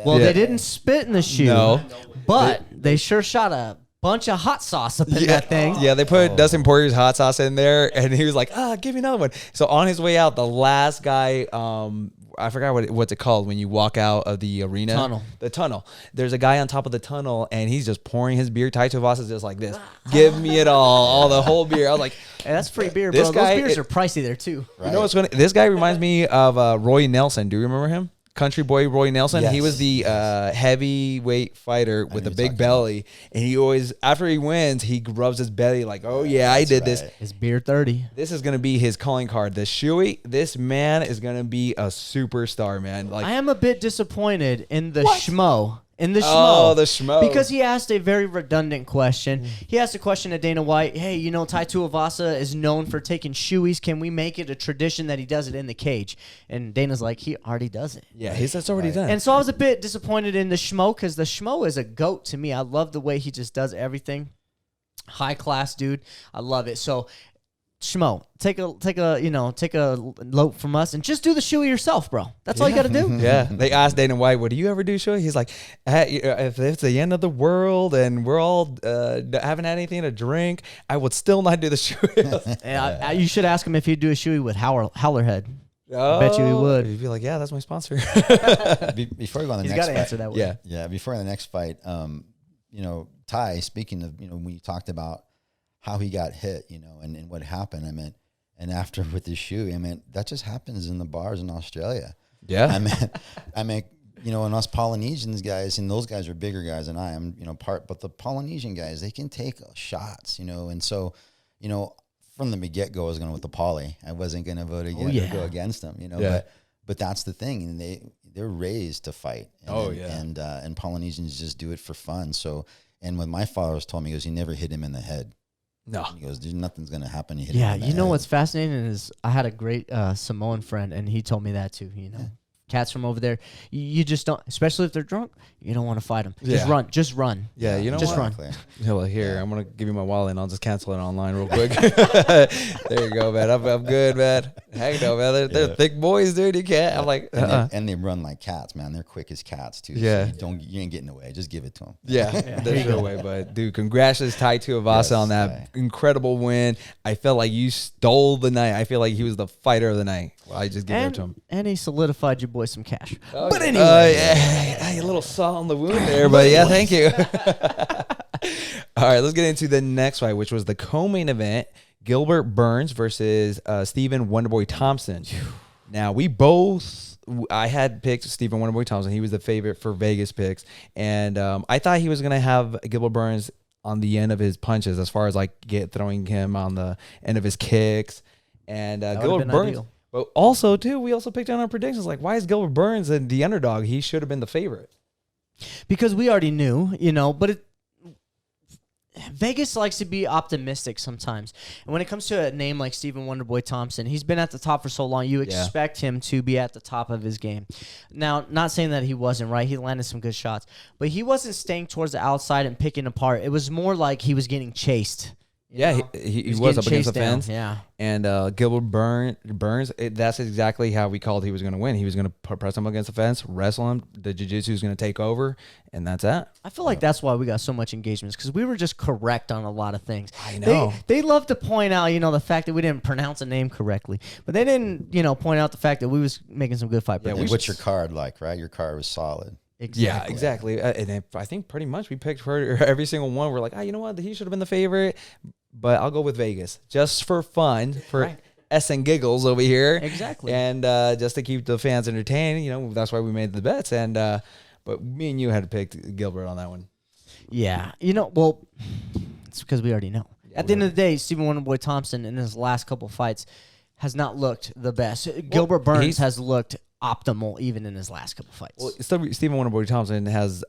Well, Yeah. they didn't spit in the shoe, No. but they sure shot a bunch of hot sauce up in that thing. Yeah, they put Dustin Poirier's hot sauce in there, and he was like, give me another one. So on his way out, the last guy, I forgot what's it called when you walk out of the arena. Tunnel. The tunnel. There's a guy on top of the tunnel, and he's just pouring his beer. Tai Tuivasa's just like this. Give me it all the whole beer. I was like, Hey, that's free beer, This bro. guy- Those beers are pricey there, too. you know what's funny? This guy reminds me of Roy Nelson. Do you remember him? Country boy Roy Nelson. He Yes. was the heavyweight fighter with a big belly, and he always, after he wins, he rubs his belly like, "Oh yeah, I did this." His beer 30. This is gonna be his calling card. The shoey. This man is gonna be a superstar, man. Like, I am a bit disappointed in the schmo. In the schmo. Oh, the schmo. Because he asked a very redundant question. He asked a question to Dana White. Hey, you know, Tai Tuivasa is known for taking shoeys. Can we make it a tradition that he does it in the cage? And Dana's like, he already does it. yeah, that's already done. And so I was a bit disappointed in the schmo because the schmo is a goat to me. I love the way he just does everything. High class dude. I love it. So schmo, take a lope from us and just do the shoey yourself, bro. That's all you got to do. Yeah, they asked Dana White, "Would you ever do shoey?" He's like, "If it's the end of the world and we're all haven't had anything to drink, I would still not do the shoey." And you should ask him if he'd do a shoey with Howlerhead. Oh, bet you he would. He'd be like, "Yeah, that's my sponsor." Before we go on the He's next got to fight, answer that way. Yeah. Yeah, before the next fight, Ty, speaking of, when you talked about how he got hit, and what happened, and after with the shoe, that just happens in the bars in Australia. Yeah. I mean, and us Polynesians guys, and those guys are bigger guys than I am, but the Polynesian guys, they can take shots, and so, from the get-go, I was going with the Poly. I wasn't going to vote against go against them, Yeah. but that's the thing, and they're raised to fight. And Polynesians just do it for fun. So, and what my father told me, he goes, he never hit him in the head. No. He goes, there's nothing's going to happen. Yeah, you know what's fascinating is I had a great Samoan friend, and he told me that too. Cats from over there, you just don't, especially if they're drunk, you don't want to fight them. Just run. Yeah, you know just what? run. Yeah, well, here, I'm going to give you my wallet and I'll just cancel it online real quick. There you go, man. I'm good, man. Heck no, man. They're thick boys, dude. You can't. I'm like, and they run like cats, man. They're quick as cats, too. Yeah. So you ain't getting away. Just give it to them. Yeah, there's no way. But, dude, congratulations, Tai Tuivasa, on that incredible win. I felt like you stole the night. I feel like he was the fighter of the night. Well, I just give it to him. And he solidified your boy some cash. Oh, but anyway. A little salt on the wound there, but yeah, thank you. All right, let's get into the next fight, which was the co-main event: Gilbert Burns versus Stephen Wonderboy Thompson. Now, I had picked Stephen Wonderboy Thompson. He was the favorite for Vegas picks, and I thought he was gonna have Gilbert Burns on the end of his punches, as far as like throwing him on the end of his kicks, and Gilbert Burns. Ideal. But also, too, we also picked on our predictions. Like, why is Gilbert Burns the underdog? He should have been the favorite. Because we already knew, but Vegas likes to be optimistic sometimes. And when it comes to a name like Stephen Wonderboy Thompson, he's been at the top for so long, you expect him to be at the top of his game. Now, not saying that he wasn't, right? He landed some good shots. But he wasn't staying towards the outside and picking apart. It was more like he was getting chased. Yeah, he was up against the fence. Yeah. And Gilbert Burns, that's exactly how we called he was going to win. He was going to press him against the fence, wrestle him. The jiu-jitsu is going to take over, and that's that. I feel like that's why we got so much engagement, because we were just correct on a lot of things. I know. They love to point out, the fact that we didn't pronounce a name correctly. But they didn't, point out the fact that we was making some good fight predictions. What's your card like, right? Your card was solid. Exactly. Yeah, exactly. And I think pretty much we picked for every single one. We're like, you know what? He should have been the favorite, but I'll go with Vegas just for fun, for S and giggles over here. Exactly. And just to keep the fans entertained, that's why we made the bets. And but me and you had to pick Gilbert on that one. Yeah. Well, it's because we already know. At the end of the day, Stephen Wonderboy Thompson in his last couple fights has not looked the best. Gilbert Burns has looked optimal even in his last couple fights. Well, Stephen Wonderboy Thompson has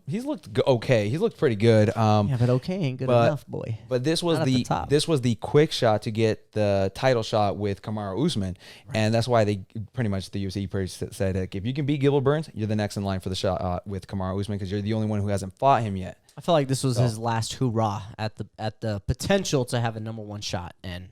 he's looked okay. He's looked pretty good. Yeah, but okay ain't good enough, boy. But this was the quick shot to get the title shot with Kamaru Usman, and that's why they pretty much the UFC said like, if you can beat Gilbert Burns, you're the next in line for the shot with Kamaru Usman because you're the only one who hasn't fought him yet. I feel like this was his last hoorah at the potential to have a number one shot, and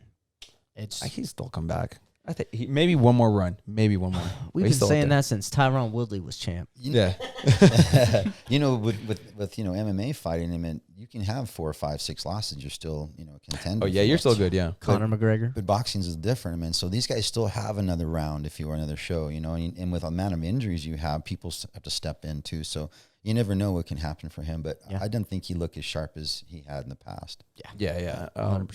he's still come back. I think maybe one more run. We've been saying that since Tyron Woodley was champ. Yeah. With MMA fighting, I mean, you can have 4 or 5, 6 losses. You're still, a contender. Oh, yeah, you're still good, yeah. Conor McGregor. But boxing is different, I mean. So these guys still have another round if you were another show, and with the amount of injuries you have, people have to step in too. So you never know what can happen for him. But I didn't think he looked as sharp as he had in the past. Yeah.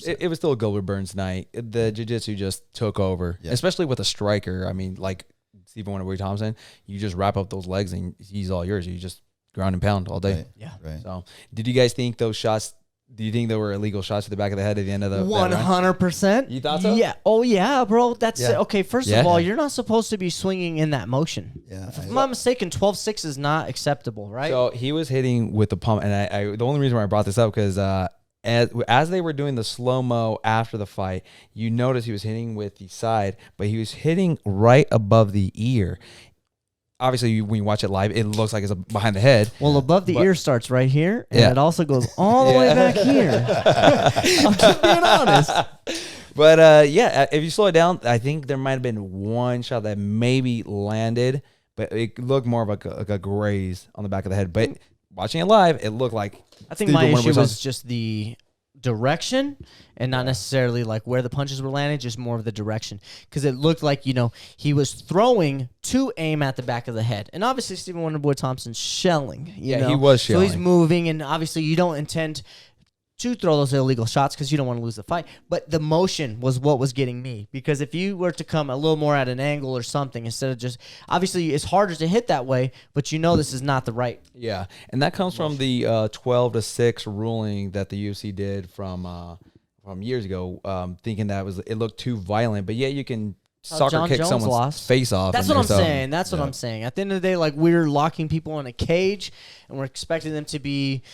It was still a Gilbert Burns night. The jiu-jitsu just took over, especially with a striker. I mean, like Stephen Wonderboy Thompson, you just wrap up those legs and he's all yours. You just ground and pound all day. Right. Yeah. Right. So did you guys think those shots, do you think there were illegal shots to the back of the head at the end of the 100%? You thought so? Yeah. Oh, yeah, bro. That's okay. First of all, you're not supposed to be swinging in that motion. Yeah. If I'm not mistaken, 12-6 is not acceptable, right? So he was hitting with the pump, and I the only reason why I brought this up because as they were doing the slow-mo after the fight, you notice he was hitting with the side, but he was hitting right above the ear. Obviously, when you watch it live, it looks like it's behind the head. Well, above the ear starts right here, and it also goes all the way back here. I'm just being honest. But, if you slow it down, I think there might have been one shot that maybe landed, but it looked more of like a graze on the back of the head. But watching it live, it looked like... I think my issue was just the direction and not necessarily like where the punches were landing, just more of the direction, because it looked like he was throwing to aim at the back of the head, and obviously Stephen Wonderboy Thompson's shelling. He was shelling. So he's moving, and obviously you don't intend to throw those illegal shots because you don't want to lose the fight. But the motion was what was getting me, because if you were to come a little more at an angle or something instead of just, obviously it's harder to hit that way, but this is not the right. Yeah, and that comes from the 12-6 ruling that the UFC did from years ago, thinking that it looked too violent. But you can soccer kick someone's face off. That's what I'm saying. That's what I'm saying. At the end of the day, like, we're locking people in a cage and we're expecting them to be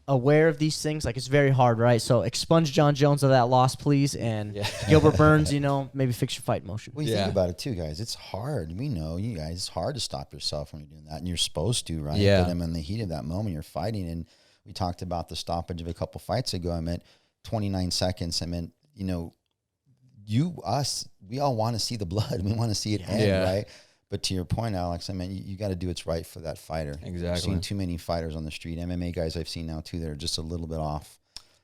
aware of these things. Like, it's very hard, right? So expunge John Jones of that loss, please, and Gilbert Burns, maybe fix your fight motion. Well, you think about it too, guys. It's hard. We know, you guys, it's hard to stop yourself when you're doing that, and you're supposed to, right? Yeah. But in the heat of that moment, you're fighting, and we talked about the stoppage of a couple fights ago. I meant 29 seconds. I meant, we all want to see the blood. We want to see it end, right? But to your point, Alex, I mean, you got to do what's right for that fighter. Exactly. I've seen too many fighters on the street. MMA guys I've seen now, too, that are just a little bit off.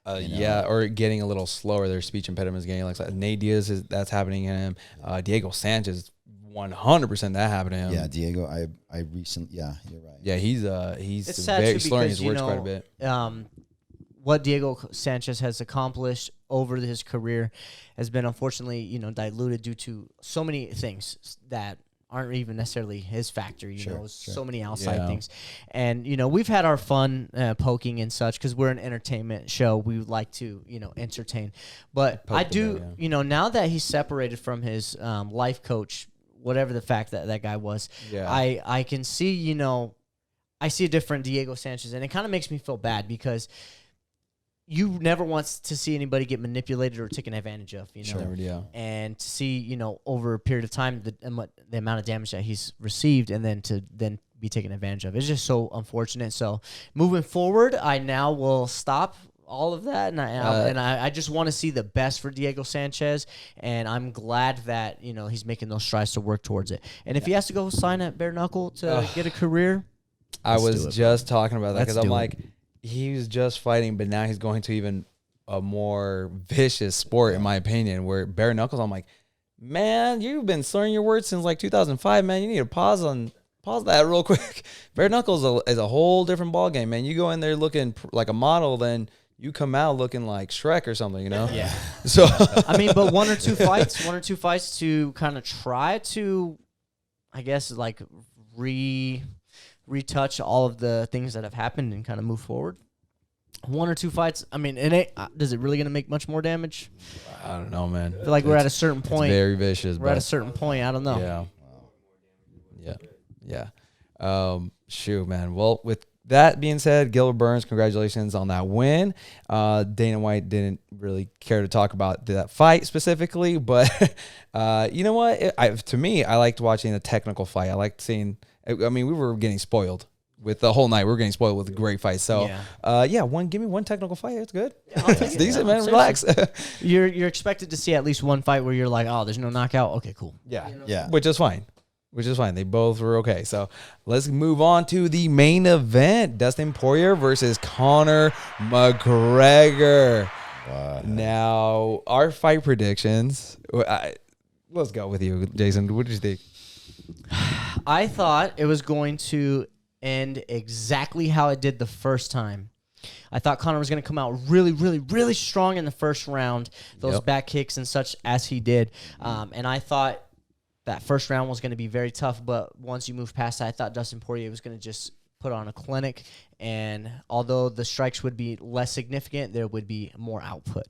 Or getting a little slower. Their speech impediment is getting like Nate Diaz, that's happening to him. Diego Sanchez, 100% that happened to him. Yeah, Diego, I recently, you're right. Yeah, he's it's very sad slurring his words quite a bit. What Diego Sanchez has accomplished over his career has been unfortunately, diluted due to so many things that aren't even necessarily his factor, so many outside things. And, we've had our fun poking and such because we're an entertainment show. We would like to, entertain. But now that he's separated from his life coach, whatever the fact that guy was, I can see, I see a different Diego Sanchez, and it kind of makes me feel bad because you never want to see anybody get manipulated or taken advantage of, and to see, over a period of time, the amount of damage that he's received and then to be taken advantage of. It's just so unfortunate. So moving forward, I now will stop all of that, and I just want to see the best for Diego Sanchez, and I'm glad that, he's making those strides to work towards it. And if he has to go sign at bare knuckle to get a career, I was just talking about that because I'm like, he was just fighting, but now he's going to even a more vicious sport, in my opinion, where bare knuckles, I'm like, man, you've been slurring your words since like 2005, man. You need to pause that real quick. Bare knuckles is a whole different ballgame, man. You go in there looking like a model, then you come out looking like Shrek or something, Yeah. So I mean, but one or two fights to kind of try to, I guess, like retouch all of the things that have happened and kind of move forward. One or two fights, I mean, does it really going to make much more damage? I don't know, man. I feel like we're at a certain point. It's very vicious. We're at a certain point. I don't know. Yeah. Yeah. Shoot, man. Well, with that being said, Gilbert Burns, congratulations on that win. Dana White didn't really care to talk about that fight specifically, but you know what? To me, I liked watching a technical fight. I liked seeing. I mean, we were getting spoiled with the whole night. We were getting spoiled with a great fight. So, give me one technical fight. It's good. It's decent, man. Relax. You're expected to see at least one fight where you're like, oh, there's no knockout. Okay, cool. Yeah. Which is fine. They both were okay. So let's move on to the main event. Dustin Poirier versus Conor McGregor. Now, our fight predictions. Let's go with you, Jason. What did you think? I thought it was going to end exactly how it did the first time. I thought Conor was going to come out really, really, really strong in the first round. Those back kicks and such as he did. And I thought that first round was going to be very tough, but once you move past that, I thought Dustin Poirier was going to just put on a clinic, and although the strikes would be less significant, there would be more output.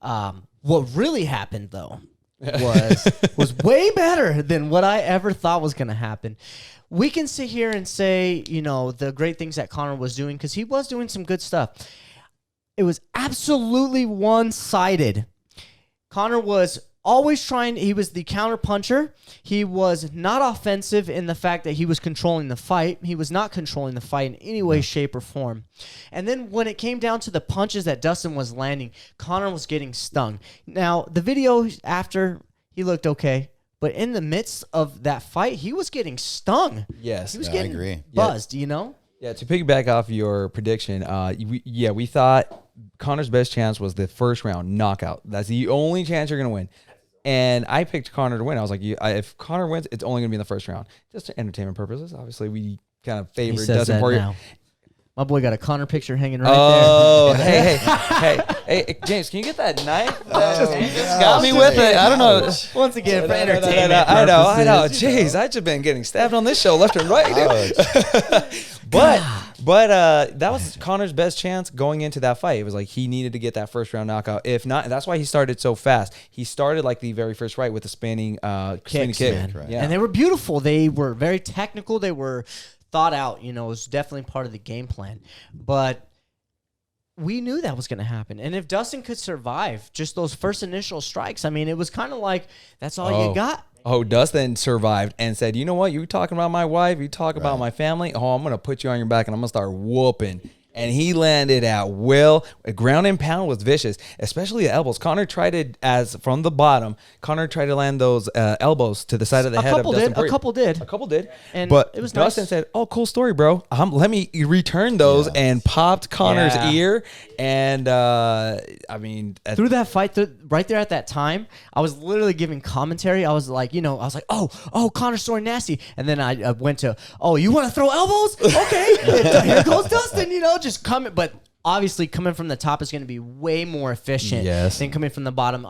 What really happened, though, was way better than what I ever thought was going to happen. We can sit here and say, the great things that Conor was doing, because he was doing some good stuff. It was absolutely one-sided. Conor was always he was the counter puncher. He was not offensive in the fact that he was controlling the fight. He was not controlling the fight in any way, shape, or form. And then when it came down to the punches that Dustin was landing, Conor was getting stung. Now, the video after, he looked okay. But in the midst of that fight, he was getting stung. Yes. He was getting buzzed, Yeah, to piggyback off your prediction, we thought Conor's best chance was the first round knockout. That's the only chance you're going to win. And I picked Conor to win. I was like, if Conor wins, it's only going to be in the first round. Just for entertainment purposes. Obviously, we kind of favored Dustin Poirier. Now. My boy got a Conor picture hanging right there. Hey, James, can you get that knife? Just got me with it. I don't know. Once again, for entertainment I know. Jeez, I've just been getting stabbed on this show left and right. But that was Conor's best chance going into that fight. It was like he needed to get that first round knockout. If not, that's why he started so fast. He started like the very first fight with the spinning kick. Right. And they were beautiful. They were very technical. They were thought out. It was definitely part of the game plan. But we knew that was going to happen. And if Dustin could survive just those first initial strikes, I mean, it was kind of like, that's all you got. Dustin survived and said, you know what? You talking about my wife? You talk about my family? I'm going to put you on your back and I'm going to start whooping. And he landed at will. Ground and pound was vicious, especially the elbows. Conor tried it from the bottom. Conor tried to land those elbows to the side of the head of Dustin Poirier. A couple did. But it was Dustin said, cool story, bro. Let me return those and popped Conor's ear. And, through that fight, right there at that time, I was literally giving commentary. I was like, oh, Conor's throwing nasty. And then I went to, you want to throw elbows? Okay. Here goes Dustin, just coming. But obviously coming from the top is going to be way more efficient than coming from the bottom.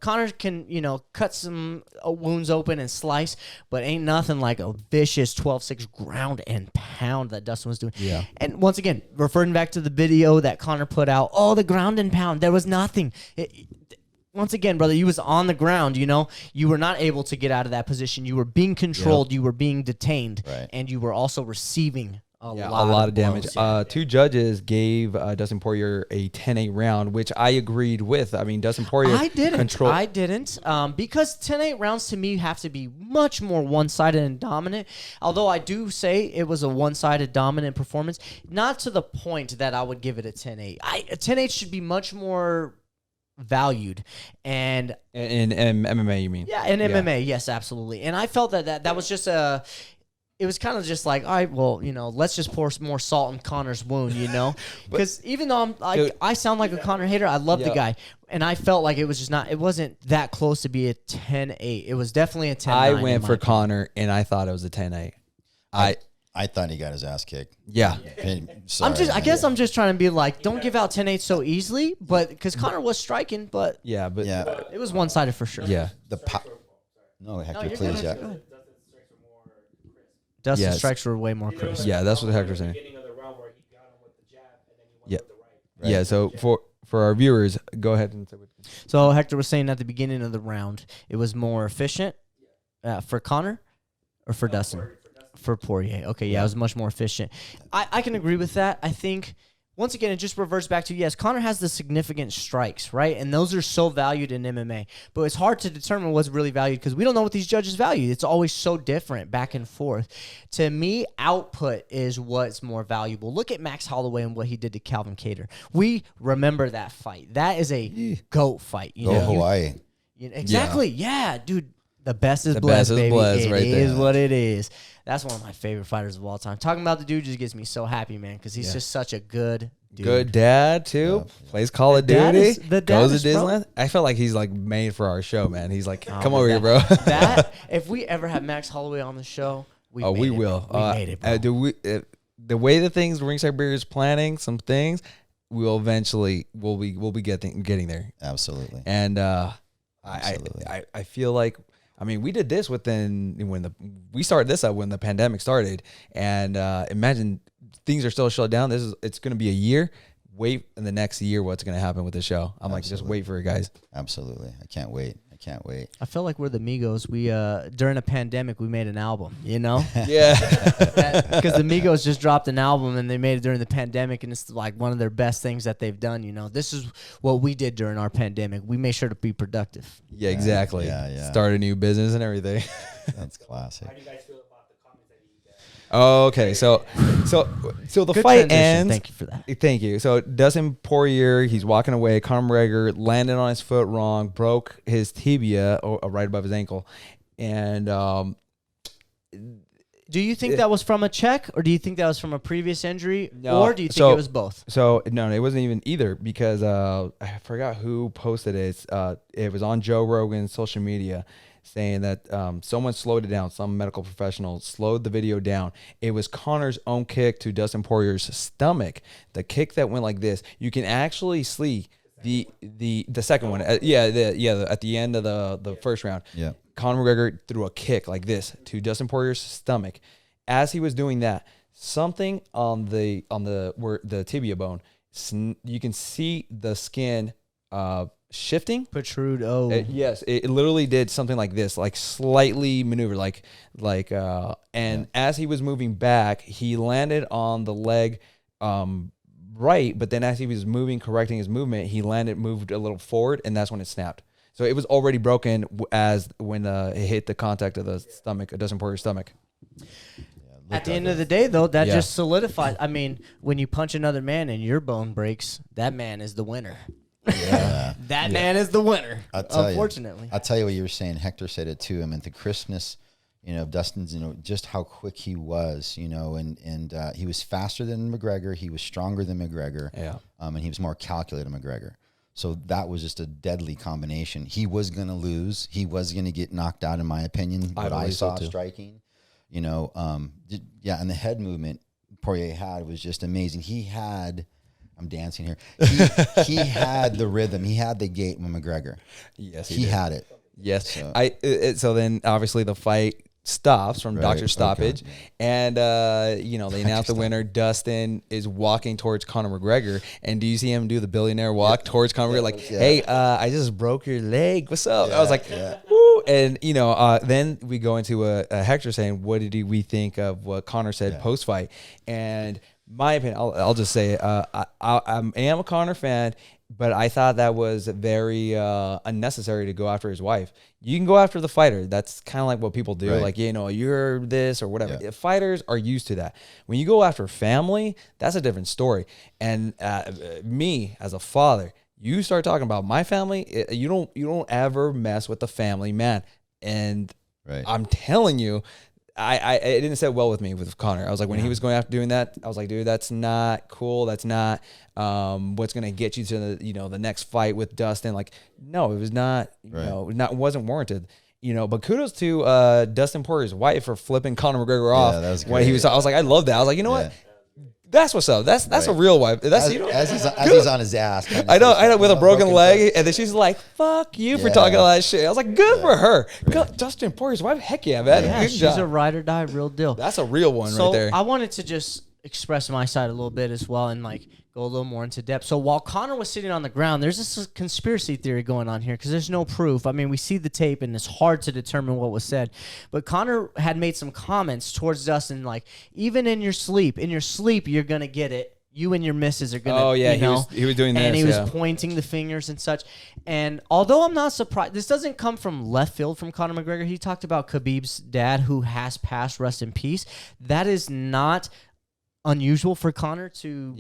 Conor can, cut some wounds open and slice, but ain't nothing like a vicious 12-6 ground and pound that Dustin was doing. Yeah. And once again, referring back to the video that Conor put out, the ground and pound, there was nothing. Once again, brother, you was on the ground, You were not able to get out of that position. You were being controlled. You were being detained. Right. And you were also receiving a lot of damage. Blows, Two judges gave Dustin Poirier a 10-8 round, which I agreed with. I mean, Dustin Poirier I didn't. Because 10-8 rounds to me have to be much more one-sided and dominant. Although I do say it was a one-sided dominant performance, not to the point that I would give it a 10-8. A 10-8 should be much more valued. And in MMA, you mean? Yeah, in MMA, yes, absolutely. And I felt that was just it was kind of just like, all right, well, let's just pour some more salt in Conor's wound, Because even though I sound like a Conor hater, I love the guy. And I felt like it wasn't that close to be a 10-8. It was definitely a 10-9. I went for Conor, and I thought it was a 10-8. I thought he got his ass kicked. Yeah. Sorry, I guess I'm just trying to be like, don't give out 10-8 so easily, but because Conor was striking, but it was one-sided for sure. Yeah. No, Hector, please. Go ahead. Dustin's strikes were way more crisp. Yeah, that's what Hector's saying. Yeah. So for our viewers, go ahead and say what. So Hector was saying at the beginning of the round, it was more efficient for Conor. Or for Dustin? For Poirier. Okay, yeah, it was much more efficient. I can agree with that. I think, once again, it just reverts back to, yes, Conor has the significant strikes, right? And those are so valued in MMA. But it's hard to determine what's really valued because we don't know what these judges value. It's always so different back and forth. To me, output is what's more valuable. Look at Max Holloway and what he did to Calvin Kattar. We remember that fight. That is a GOAT fight. Hawaii. Exactly. Yeah, dude. The best is The blessed, best is baby. blessed It right is there. what it is. That's one of my favorite fighters of all time. Talking about the dude just gets me so happy, man, because he's just such a good dude. Good dad too. Plays Call of dad Duty. is- the dad Goes is to from- Disneyland. I feel like he's like made for our show, man. He's like, come but over here, bro. That if we ever have Max Holloway on the show, we will. We made it, bro. The way the things Ringside Beer is planning some things, we'll be getting there. Absolutely. And Absolutely. I feel like, I mean, we did this we started this up when the pandemic started, and imagine things are still shut down. It's going to be a year. Wait in the next year, what's going to happen with the show? I'm like, just wait for it, guys. Absolutely. I can't wait. I feel like we're the Migos. We during a pandemic, we made an album. Yeah. Because the Migos just dropped an album and they made it during the pandemic, and it's like one of their best things that they've done. This is what we did during our pandemic. We made sure to be productive. Yeah, exactly. Yeah. Start a new business and everything. That's classic. How do you guys feel about the comments that he got? Okay, so the Good fight transition. ends. Thank you for that. Thank you. So Dustin Poirier, he's walking away. Conor McGregor landed on his foot wrong, broke his tibia right above his ankle, and Do you think that was from a check, or do you think that was from a previous injury, No, or do you think so- it was both? So no, it wasn't even either because I forgot who posted it. It was on Joe Rogan's social media saying that someone slowed it down. Some medical professional slowed the video down. It was Conor's own kick to Dustin Poirier's stomach. The kick that went like this. You can actually see the second one. At the end of the first round. Yeah. Conor McGregor threw a kick like this to Dustin Poirier's stomach. As he was doing that, something on the tibia bone, you can see the skin shifting. Protrude. Yes, it literally did something like this, like slightly maneuver, as he was moving back, he landed on the leg right, but then as he was correcting his movement, he moved a little forward, and that's when it snapped. So it was already broken when it hit the contact of the stomach, Dustin Poirier's stomach. At the end of the day, though, that Yeah. just solidifies. I mean, when you punch another man and your bone breaks, that man is the winner. Yeah. That man is the winner. Unfortunately. I'll tell you what you were saying. Hector said it too. I mean, the crispness, Dustin's, just how quick he was, and he was faster than McGregor. He was stronger than McGregor. Yeah. And he was more calculated than McGregor. So that was just a deadly combination. He was going to lose. He was going to get knocked out, in my opinion. What I saw striking, and the head movement Poirier had was just amazing. I'm dancing here. He had the rhythm. He had the gait with McGregor. Yes, he had it. Yes. So- So then obviously the fight stops from Right, doctor stoppage, okay. and they announce the winner. Dustin is walking towards Conor McGregor, and do you see him do the billionaire walk towards Conor McGregor? Like, hey, I just broke your leg. What's up? I was like, woo. And then we go into a Hector saying, what did we think of what Conor said post fight? And my opinion, I'll just say it. I am a Conor fan, but I thought that was very unnecessary to go after his wife. You can go after the fighter. That's kind of like what people do. Right. Like, you're this or whatever. Yeah. Fighters are used to that. When you go after family, that's a different story. And me as a father, you start talking about my family, you don't ever mess with the family man. And Right. I'm telling you, it didn't sit well with me with Conor. I was like, when he was going after doing that, I was like, dude, that's not cool. That's not what's gonna get you to the next fight with Dustin. Like, no, it was not. It wasn't warranted. But kudos to Dustin Poirier's wife for flipping Conor McGregor off that was when he was. great. I was like, I love that. I was like, you know what? That's what's up. That's a Right. real wife. That's As he's on his ass. kinda I know, says, with a broken leg, foot. and then she's like, "Fuck you for Yeah. talking all that shit." I was like, "Good for her." God, Dustin Poirier's wife, heck yeah, man. Yeah, Good she's job. a ride or die real deal. That's a real one So right there. I wanted to just express my side a little bit as well and like go a little more into depth. So while Conor was sitting on the ground, there's this conspiracy theory going on here because there's no proof. I mean, we see the tape and it's hard to determine what was said. But Conor had made some comments towards Dustin like, even in your sleep, you're going to get it. You and your missus are going to, he was doing and this, he was pointing the fingers and such. And although I'm not surprised, this doesn't come from left field from Conor McGregor. He talked about Khabib's dad who has passed, rest in peace. That is not unusual for Conor to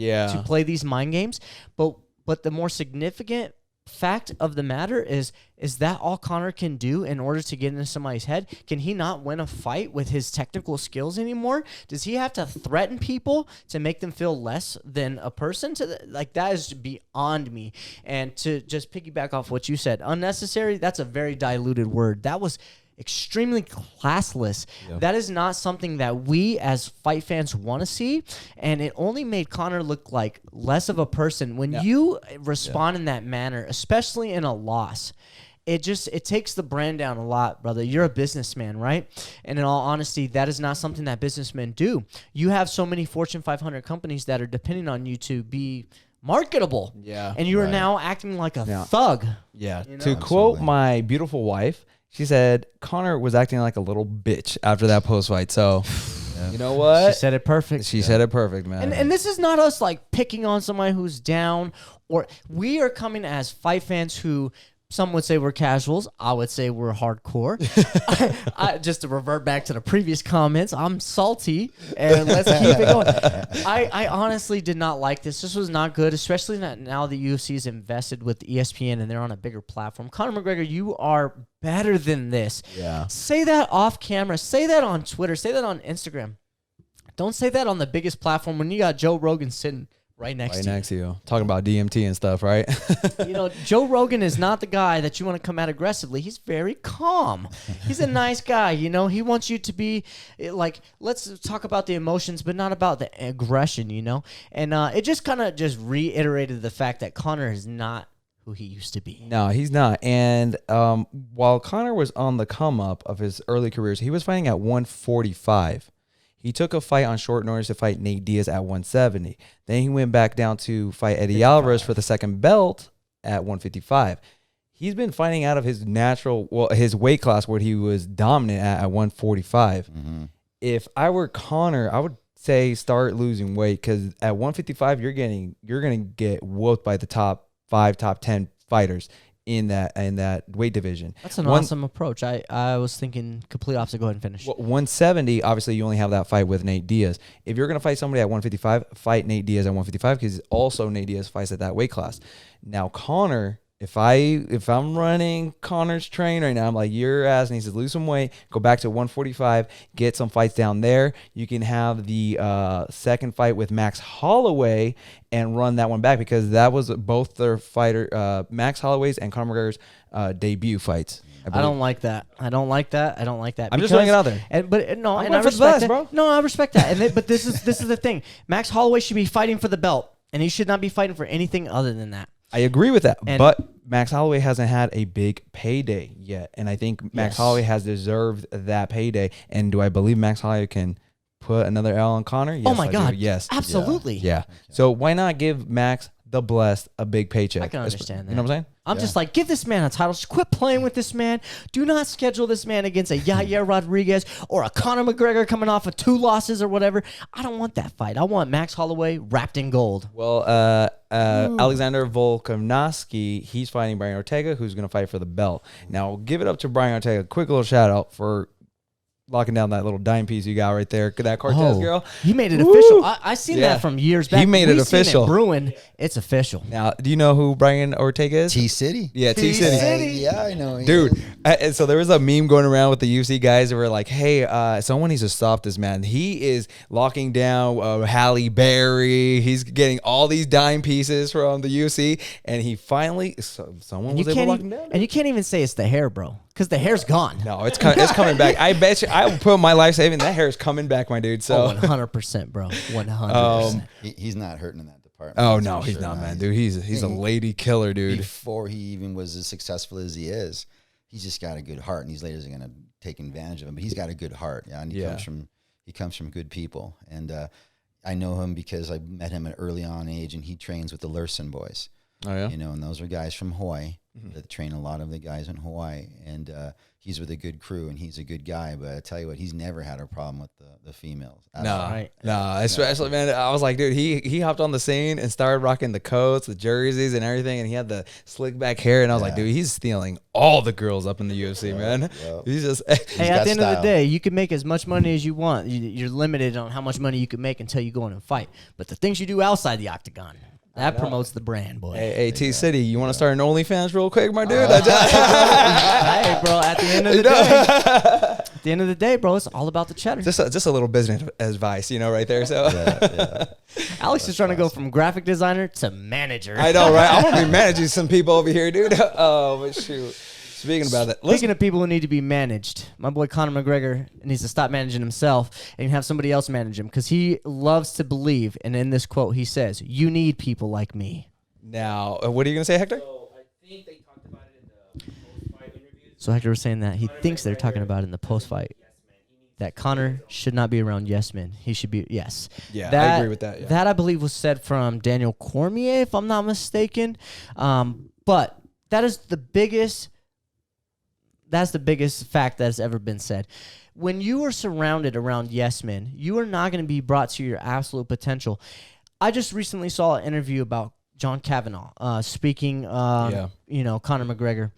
play these mind games. But the more significant fact of the matter is that all Conor can do in order to get into somebody's head? Can he not win a fight with his technical skills anymore? Does he have to threaten people to make them feel less than a person? That is beyond me. And to just piggyback off what you said, unnecessary, that's a very diluted word. That was extremely classless. Yep. That is not something that we as fight fans want to see, and it only made Conor look like less of a person. When you respond in that manner, especially in a loss, it takes the brand down a lot, brother. You're a businessman, right? And in all honesty, that is not something that businessmen do. You have so many Fortune 500 companies that are depending on you to be marketable. Yeah. And you are now acting like a thug. Yeah. You know? To quote my beautiful wife, she said Conor was acting like a little bitch after that post fight. So, you know what? She said it perfect. She said it perfect, man. And this is not us like picking on somebody who's down, or we are coming as fight fans who some would say we're casuals. I would say we're hardcore. Just to revert back to the previous comments, I'm salty, and let's keep it going. I honestly did not like this. This was not good, especially that now the UFC is invested with ESPN and they're on a bigger platform. Conor McGregor, you are better than this. Yeah. Say that off camera. Say that on Twitter. Say that on Instagram. Don't say that on the biggest platform when you got Joe Rogan sitting right next to you. Talking about DMT and stuff, right? Joe Rogan is not the guy that you want to come at aggressively. He's very calm. He's a nice guy, He wants you to be like, let's talk about the emotions, but not about the aggression, And it just kind of just reiterated the fact that Conor is not who he used to be. No, he's not. And while Conor was on the come up of his early careers, he was fighting at 145. He took a fight on short notice to fight Nate Diaz at 170. Then he went back down to fight Eddie Alvarez for the second belt at 155. He's been fighting out of his his weight class where he was dominant at 145. Mm-hmm. If I were Conor, I would say start losing weight because at 155 you're gonna get whooped by the top 5, top 10 fighters in that weight division. That's an awesome approach. I was thinking complete opposite. Go ahead and finish. 170, obviously you only have that fight with Nate Diaz. If you're going to fight somebody at 155, fight Nate Diaz at 155 because also Nate Diaz fights at that weight class. Now Conor, if I'm running Conor's train right now, I'm like, your ass needs to lose some weight, go back to 145, get some fights down there. You can have the second fight with Max Holloway and run that one back because that was both their Max Holloway's and Conor McGregor's debut fights. I don't like that. I'm just throwing it out there. I respect that. Bro. No, I respect that. But this is the thing. Max Holloway should be fighting for the belt, and he should not be fighting for anything other than that. I agree with that, but Max Holloway hasn't had a big payday yet, and I think Max Holloway has deserved that payday. And do I believe Max Holloway can put another L on Conor? Yes, oh my God, yes, absolutely. Yeah. So why not give Max the Blessed a big paycheck? I can understand that. You know what I'm saying? I'm just like, give this man a title. Just quit playing with this man. Do not schedule this man against a Yair Rodriguez or a Conor McGregor coming off of 2 losses or whatever. I don't want that fight. I want Max Holloway wrapped in gold. Well, Alexander Volkanovski, he's fighting Brian Ortega, who's going to fight for the belt. Now, give it up to Brian Ortega. Quick little shout out for locking down that little dime piece you got right there. That Cortez girl. He made it official. I seen that from years back. He made it official. It brewing. It's official. Now, do you know who Brian Ortega is? T-City. Yeah, T-City. Yeah, I know. Dude, and so there was a meme going around with the UFC guys that were like, hey, someone needs to stop this man. He is locking down Halle Berry. He's getting all these dime pieces from the UFC. And he finally, someone was able to lock him down. And you can't even say it's the hair, bro. Because the hair's gone. No, it's coming back. I bet you, I will put my life saving. That hair is coming back, my dude. So 100%, bro. 100%. He's not hurting in that department. Oh no, he's not, man, dude. He's a lady killer, dude. Before he even was as successful as he is, he's just got a good heart, and these ladies are gonna take advantage of him. But he's got a good heart, and he comes from good people. And I know him because I met him at early on age, and he trains with the Lursen boys. Oh yeah. You know, and those are guys from Hawaii that train a lot of the guys in Hawaii. And he's with a good crew, and he's a good guy. But I tell you what, he's never had a problem with the females. No, especially, man, I was like, dude, he hopped on the scene and started rocking the coats, the jerseys, and everything, and he had the slick back hair, and I was like, dude, he's stealing all the girls up in the UFC, man. He's just hey, at the end of the day, you can make as much money as you want. You're limited on how much money you can make until you go in and fight. But the things you do outside the octagon, that promotes the brand, boy. Hey, T-City, you want to start an OnlyFans real quick, my dude? Hey, bro, at the end of the day, bro, it's all about the cheddar. Just a little business advice, right there. So Alex is trying to go from graphic designer to manager. I know, right? I'm going to be managing some people over here, dude. Oh, but shoot. Speaking about that. Speaking of people who need to be managed, my boy Conor McGregor needs to stop managing himself and have somebody else manage him, because he loves to believe, and in this quote he says, "You need people like me." Now, what are you going to say, Hector? So I think they talked about it in the post-fight interviews. So Hector was saying that he thinks they're talking about it in the post-fight, that Conor should not be around yes men. He should be yes. Yeah, I agree with that. Yeah. That I believe was said from Daniel Cormier, if I'm not mistaken. But that is the biggest. That's the biggest fact that has ever been said. When you are surrounded around yes men, you are not going to be brought to your absolute potential. I just recently saw an interview about John Kavanaugh speaking, Conor McGregor.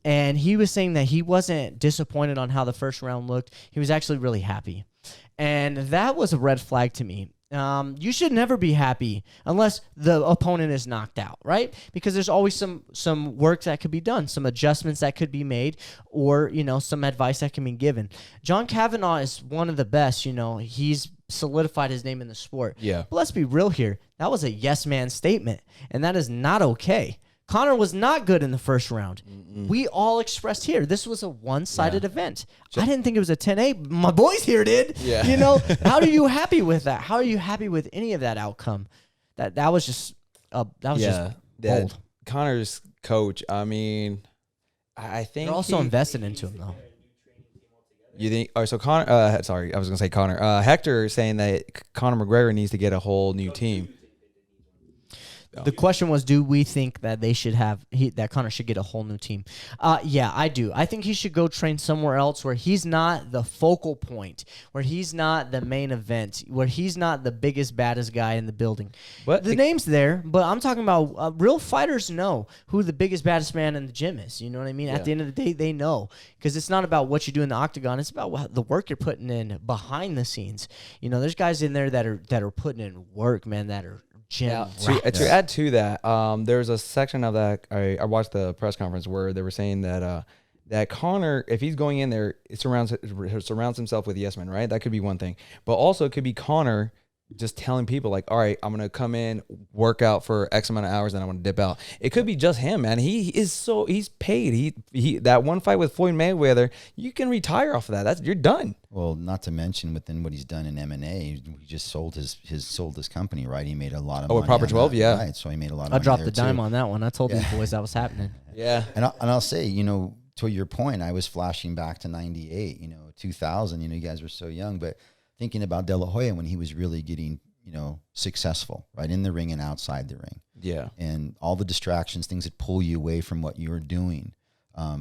And he was saying that he wasn't disappointed on how the first round looked. He was actually really happy. And that was a red flag to me. You should never be happy unless the opponent is knocked out, right? Because there's always some work that could be done, some adjustments that could be made, or, some advice that can be given. John Kavanaugh is one of the best, he's solidified his name in the sport. Yeah. But let's be real here. That was a yes man statement, and that is not okay. Conor was not good in the first round. We all expressed here, this was a one-sided event. I didn't think it was a 10-8. My boys here did. Yeah. How are you happy with that? How are you happy with any of that outcome? That was just just bold. Conor's coach, I mean, I think they're also invested into him, though. You think? Oh, so Conor. Sorry, I was gonna say Conor. Hector is saying that Conor McGregor needs to get a whole new team. The question was, do we think that they should that Conor should get a whole new team? Yeah, I do. I think he should go train somewhere else where he's not the focal point, where he's not the main event, where he's not the biggest, baddest guy in the building. But the name's there, but I'm talking about real fighters know who the biggest, baddest man in the gym is. You know what I mean? Yeah. At the end of the day, they know, because it's not about what you do in the octagon. It's about the work you're putting in behind the scenes. There's guys in there that are putting in work, man, that are to add to that, there's a section of that I watched the press conference where they were saying that that Conor, if he's going in there, it surrounds himself with yes men, right? That could be one thing, but also it could be Conor just telling people like, all right, I'm gonna come in, work out for X amount of hours, and I'm gonna dip out. It could be just him, man. He's paid. He that one fight with Floyd Mayweather, you can retire off of that. You're done. Well, not to mention within what he's done in M&A, he just sold his company, right? He made a lot of money. Oh, Proper 12, that, yeah. Right, so he made a lot of I money. dropped the dime on that one. I told these boys that was happening. Yeah. And I'll say, to your point, I was flashing back to 98, 2000, you guys were so young, but thinking about De La Hoya when he was really getting, successful, right, in the ring and outside the ring. Yeah. And all the distractions, things that pull you away from what you're doing,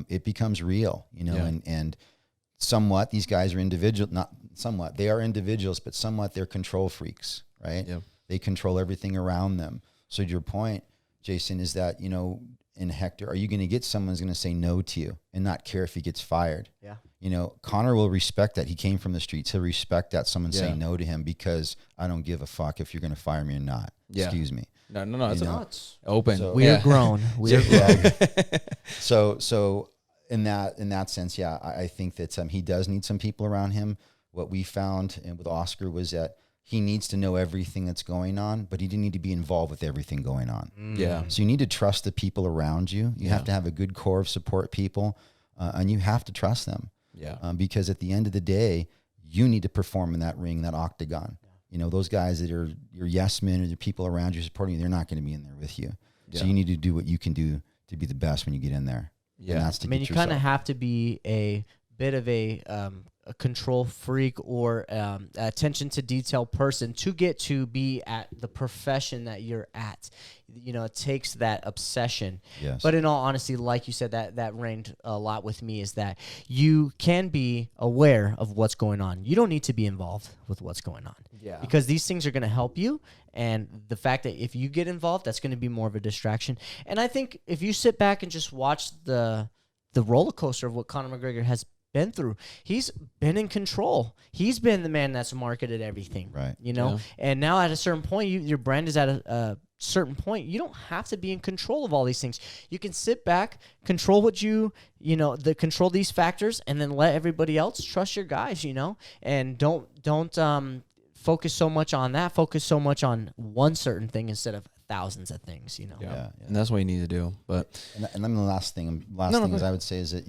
it becomes real, and somewhat these guys are they are individuals, but somewhat they're control freaks, right? Yeah. They control everything around them. So your point, Jason, is that, in Hector, are you going to get someone who's going to say no to you and not care if he gets fired? Yeah. Conor will respect that. He came from the streets. He'll respect that someone saying no to him, because I don't give a fuck if you're going to fire me or not. Yeah. Excuse me. No. It's open. So, We're grown. We're grown. So in that sense, yeah, I think that he does need some people around him. What we found and with Oscar was that he needs to know everything that's going on, but he didn't need to be involved with everything going on. Yeah. So you need to trust the people around you. You have to have a good core of support people, and you have to trust them. Yeah. Because at the end of the day, you need to perform in that ring, that octagon. Those guys that are your yes men or the people around you supporting you, they're not going to be in there with you. Yeah. So you need to do what you can do to be the best when you get in there. Yeah. And that's to you kind of have to be a bit of a a control freak or attention to detail person to get to be at the profession that you're at. It takes that obsession. Yes. But in all honesty, like you said, that reigned a lot with me, is that you can be aware of what's going on. You don't need to be involved with what's going on. Yeah. Because these things are going to help you. And the fact that if you get involved, that's going to be more of a distraction. And I think if you sit back and just watch the roller coaster of what Conor McGregor has been through, he's been in control. He's been the man that's marketed everything. Right. Yeah. And now at a certain point, your brand is at a certain point. You don't have to be in control of all these things. You can sit back, control what control these factors, and then let everybody else trust your guys, and don't focus so much on that. Focus so much on one certain thing instead of thousands of things, Yeah. And that's what you need to do. But and then the last thing is I would say is that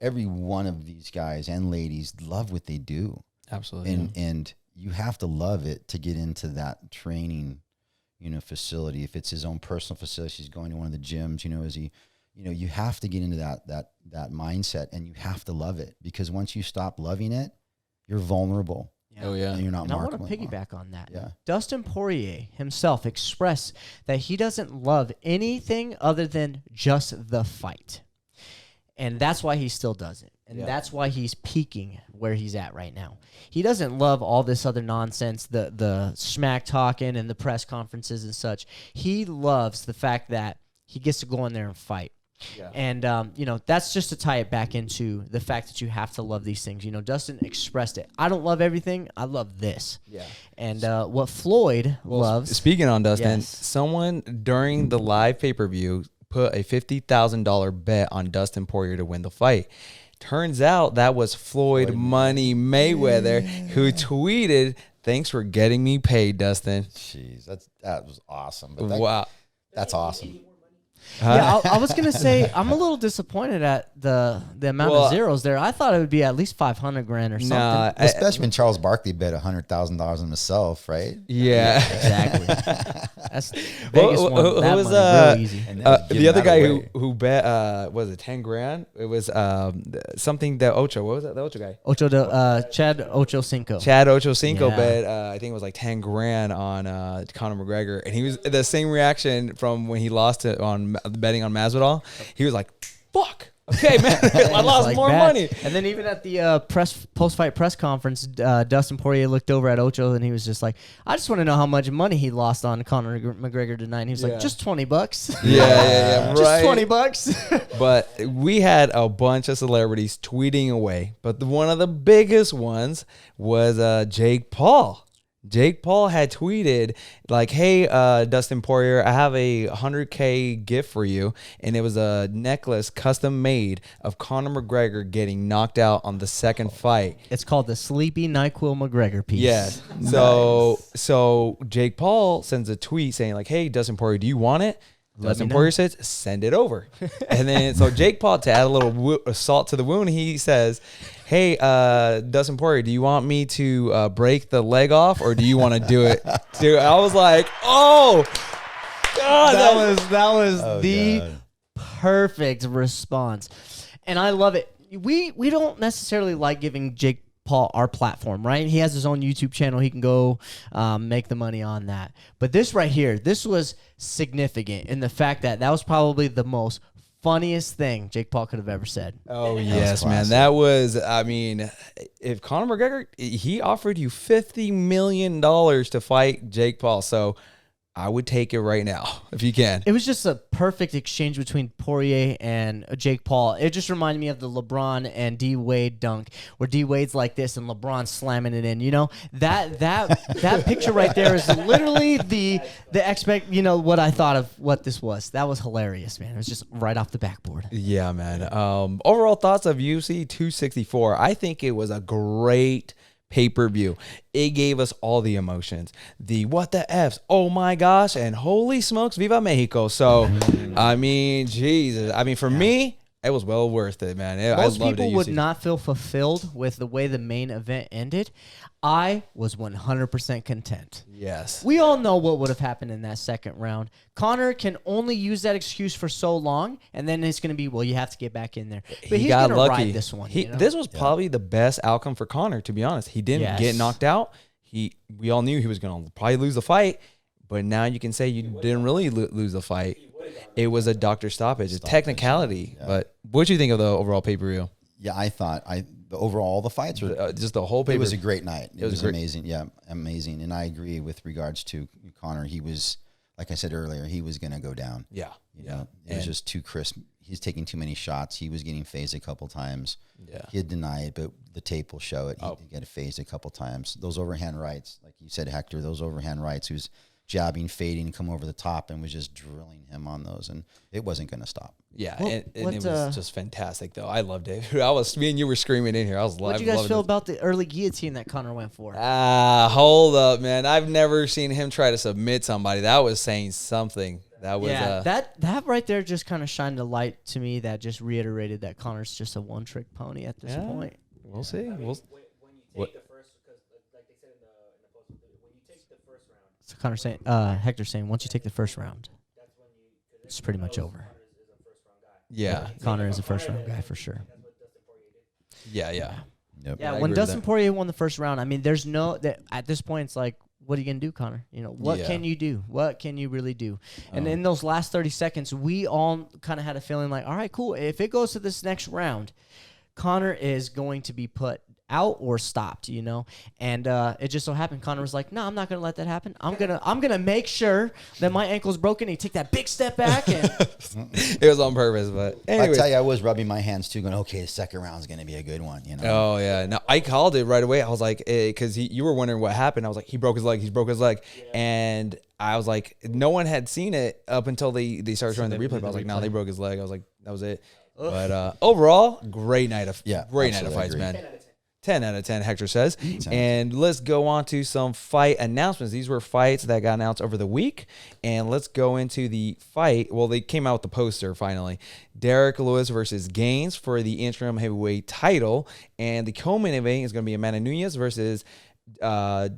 every one of these guys and ladies love what they do. Absolutely. And you have to love it to get into that training, facility. If it's his own personal facility, he's going to one of the gyms, is he, you have to get into that mindset, and you have to love it, because once you stop loving it, you're vulnerable. Yeah. Oh yeah. And you're not And I want marketable to anymore. piggyback on that. Yeah. Dustin Poirier himself expressed that he doesn't love anything other than just the fight. And that's why he still does it. And that's why he's peaking where he's at right now. He doesn't love all this other nonsense, the smack talking and the press conferences and such. He loves the fact that he gets to go in there and fight. Yeah. And, that's just to tie it back into the fact that you have to love these things. Dustin expressed it. I don't love everything. I love this. Yeah. And what Floyd loves. Speaking on Dustin, someone during the live pay-per-view put a $50,000 bet on Dustin Poirier to win the fight. Turns out that was Floyd Money Mayweather, who tweeted, "Thanks for getting me paid, Dustin." Jeez, that was awesome. But Wow. That's awesome. Yeah, I was gonna say I'm a little disappointed at the amount of zeros there. I thought it would be at least 500 grand or something. Nah, Especially when Charles Barkley bet $100,000 on himself, right? Yeah. Exactly. That's Vegas won who that was, money real easy. And then the other guy who bet was it 10 grand? It was something that Ocho. What was that? The Ocho guy. Chad Ochocinco. Chad Ochocinco Yeah. bet I think it was like 10 grand on Conor McGregor, and he was the same reaction from when he lost it on betting on Masvidal. He was like, "Fuck, okay, man, I lost Like more bad. money." And then even at the post-fight press conference, Dustin Poirier looked over at Ocho and he was just like, "I just want to know how much money he lost on Conor McGregor tonight." And he was like, "Just $20." Yeah, Just right. $20. But we had a bunch of celebrities tweeting away. But one of the biggest ones was Jake Paul. Jake Paul had tweeted like, "Hey, Dustin Poirier, I have a $100K gift for you." And it was a necklace custom made of Conor McGregor getting knocked out on the second fight. It's called the Sleepy NyQuil McGregor piece. Yeah. So Jake Paul sends a tweet saying like, "Hey, Dustin Poirier, do you want it?" Dustin Poirier says, "Send it over." And then so Jake Paul, to add a little salt to the wound, he says, "Hey, Dustin Poirier, do you want me to break the leg off, or do you want to do it?" Dude, I was like, "Oh, God, That was the God. perfect response. And I love it. We don't necessarily like giving Jake Paul our platform, right? He has his own YouTube channel. He can go make the money on that. But this right here, this was significant in the fact that was probably the most funniest thing Jake Paul could have ever said. Oh, yes, man. classic. That was, I mean, if Conor McGregor, he offered you $50 million to fight Jake Paul. So I would take it right now if you can. It was just a perfect exchange between Poirier and Jake Paul. It just reminded me of the LeBron and D Wade dunk, where D Wade's like this and LeBron's slamming it in. That picture right there is literally the what I thought of what this was. That was hilarious, man. It was just right off the backboard. Yeah, man. Overall thoughts of UFC 264. I think it was a great pay-per-view. It gave us all the emotions. The what the F's, oh my gosh, and holy smokes, Viva Mexico. So, I mean, Jesus. I mean, for me, it was well worth it, man. Most I loved people it. would not feel fulfilled with the way the main event ended. I was 100% content. Yes. We all know what would have happened in that second round. Connor can only use that excuse for so long, and then it's going to be, well, you have to get back in there. But he's going to ride this one. This was probably the best outcome for Connor, to be honest. He didn't get knocked out. We all knew he was going to probably lose the fight, but now you can say you didn't really lose the fight. It was a doctor stoppage, a technicality. Yeah. But what do you think of the overall pay-per-view? Yeah, I thought the overall the fights were just the whole pay-per-view. It was a great night. It was amazing. Yeah, amazing. And I agree with regards to Connor. He was, like I said earlier, he was going to go down. Yeah, you know, it was just too crisp. He's taking too many shots. He was getting phased a couple times. Yeah, he had denied, but the tape will show it. He did get phased a couple times. Those overhand rights, like you said, Hector, those overhand rights, who's jabbing, fading, come over the top, and was just drilling him on those, and it wasn't going to stop. Yeah, and it was just fantastic, though. I loved it. Me and you were screaming in here. I was live. What do you guys feel about the early guillotine that Connor went for? Hold up, man. I've never seen him try to submit somebody. That was saying something. That was that right there just kind of shined a light to me that just reiterated that Connor's just a one-trick pony at this point. We'll see. When you take the first, because like they said in the post, when you take the first round. So Connor's saying, Hector's saying, once you take the first round, it's pretty much over. Yeah, Connor is a first-round guy for sure. Yeah. Yep. Yeah, when Dustin Poirier won the first round, I mean, there's at this point, it's like, what are you going to do, Connor? You know, what can you do? What can you really do? And in those last 30 seconds, we all kind of had a feeling like, all right, cool. If it goes to this next round, Connor is going to be put out or stopped, you know? And it just so happened Connor was like, no, I'm not going to let that happen. I'm gonna make sure that my ankle's broken. And he take that big step back. And it was on purpose, but anyway. I tell you, I was rubbing my hands too, going, okay, the second round's going to be a good one, you know? Oh, yeah. No, I called it right away. I was like, because you were wondering what happened. I was like, he broke his leg. Yeah. And I was like, no one had seen it up until they started showing the replay. But I was like, no, they broke his leg. I was like, that was it. Ugh. But overall, great night of fights, man. 10 out of 10, Hector says. 10. And let's go on to some fight announcements. These were fights that got announced over the week. And let's go into the fight. Well, they came out with the poster finally. Derek Lewis versus Gaines for the interim heavyweight title. And the co-main event is going to be Amanda Nunes versus Juliana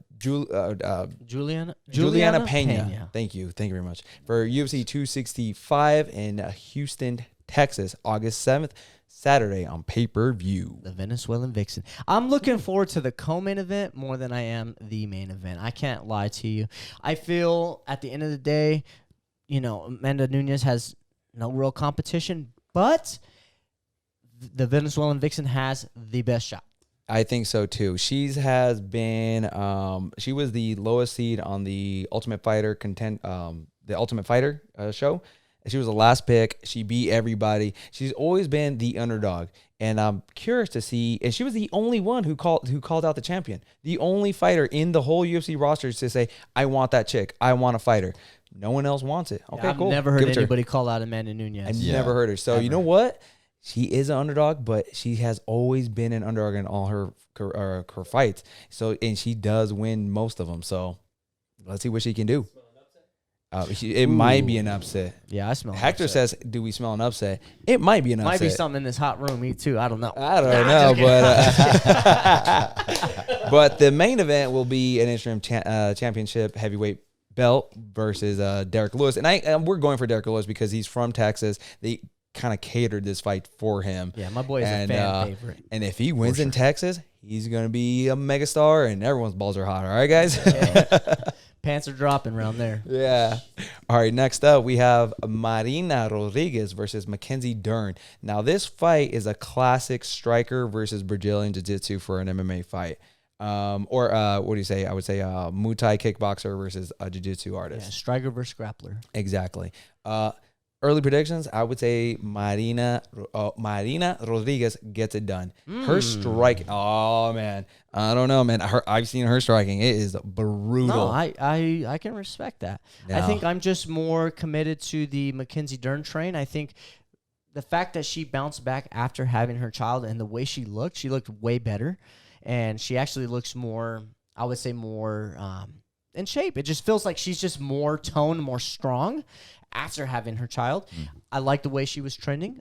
Pena. Thank you very much. For UFC 265 in Houston, Texas, August 7th. Saturday on pay-per-view. The Venezuelan Vixen. I'm looking forward to the co-main event more than I am the main event. I can't lie to you. I feel at the end of the day, you know, Amanda Nunes has no real competition, but the Venezuelan Vixen has the best shot. I think so too. She has been she was the lowest seed on the Ultimate Fighter show. She was the last pick. She beat everybody. She's always been the underdog. And I'm curious to see, and she was the only one who called out the champion. The only fighter in the whole UFC roster to say, I want that chick. I want to fight her. No one else wants it. Okay, cool. I've never heard anybody call out Amanda Nunes. I've never heard her. So you know what? She is an underdog, but she has always been an underdog in all her fights. So, and she does win most of them. So let's see what she can do. It might be an upset. Yeah, I smell. Hector says, "Do we smell an upset?" It might be an upset. Might be something in this hot room. Me too. I don't know. But the main event will be an interim championship heavyweight belt versus Derek Lewis, and we're going for Derek Lewis because he's from Texas. They kind of catered this fight for him. Yeah, my boy is a fan favorite. And if he wins in Texas, he's going to be a megastar, and everyone's balls are hot. All right, guys. Pants are dropping around there. Yeah. All right, next up, we have Marina Rodriguez versus Mackenzie Dern. Now, this fight is a classic striker versus Brazilian Jiu-Jitsu for an MMA fight. What do you say? I would say Muay Thai kickboxer versus a Jiu-Jitsu artist. Yeah, striker versus grappler. Exactly. Early predictions, I would say Marina Rodriguez gets it done. Her striking, oh man, I don't know, man. I've seen her striking; it is brutal. No, I can respect that. No. I think I'm just more committed to the Mackenzie Dern train. I think the fact that she bounced back after having her child and the way she looked way better, and she actually looks more, I would say, more in shape. It just feels like she's just more toned, more strong after having her child. I like the way she was trending.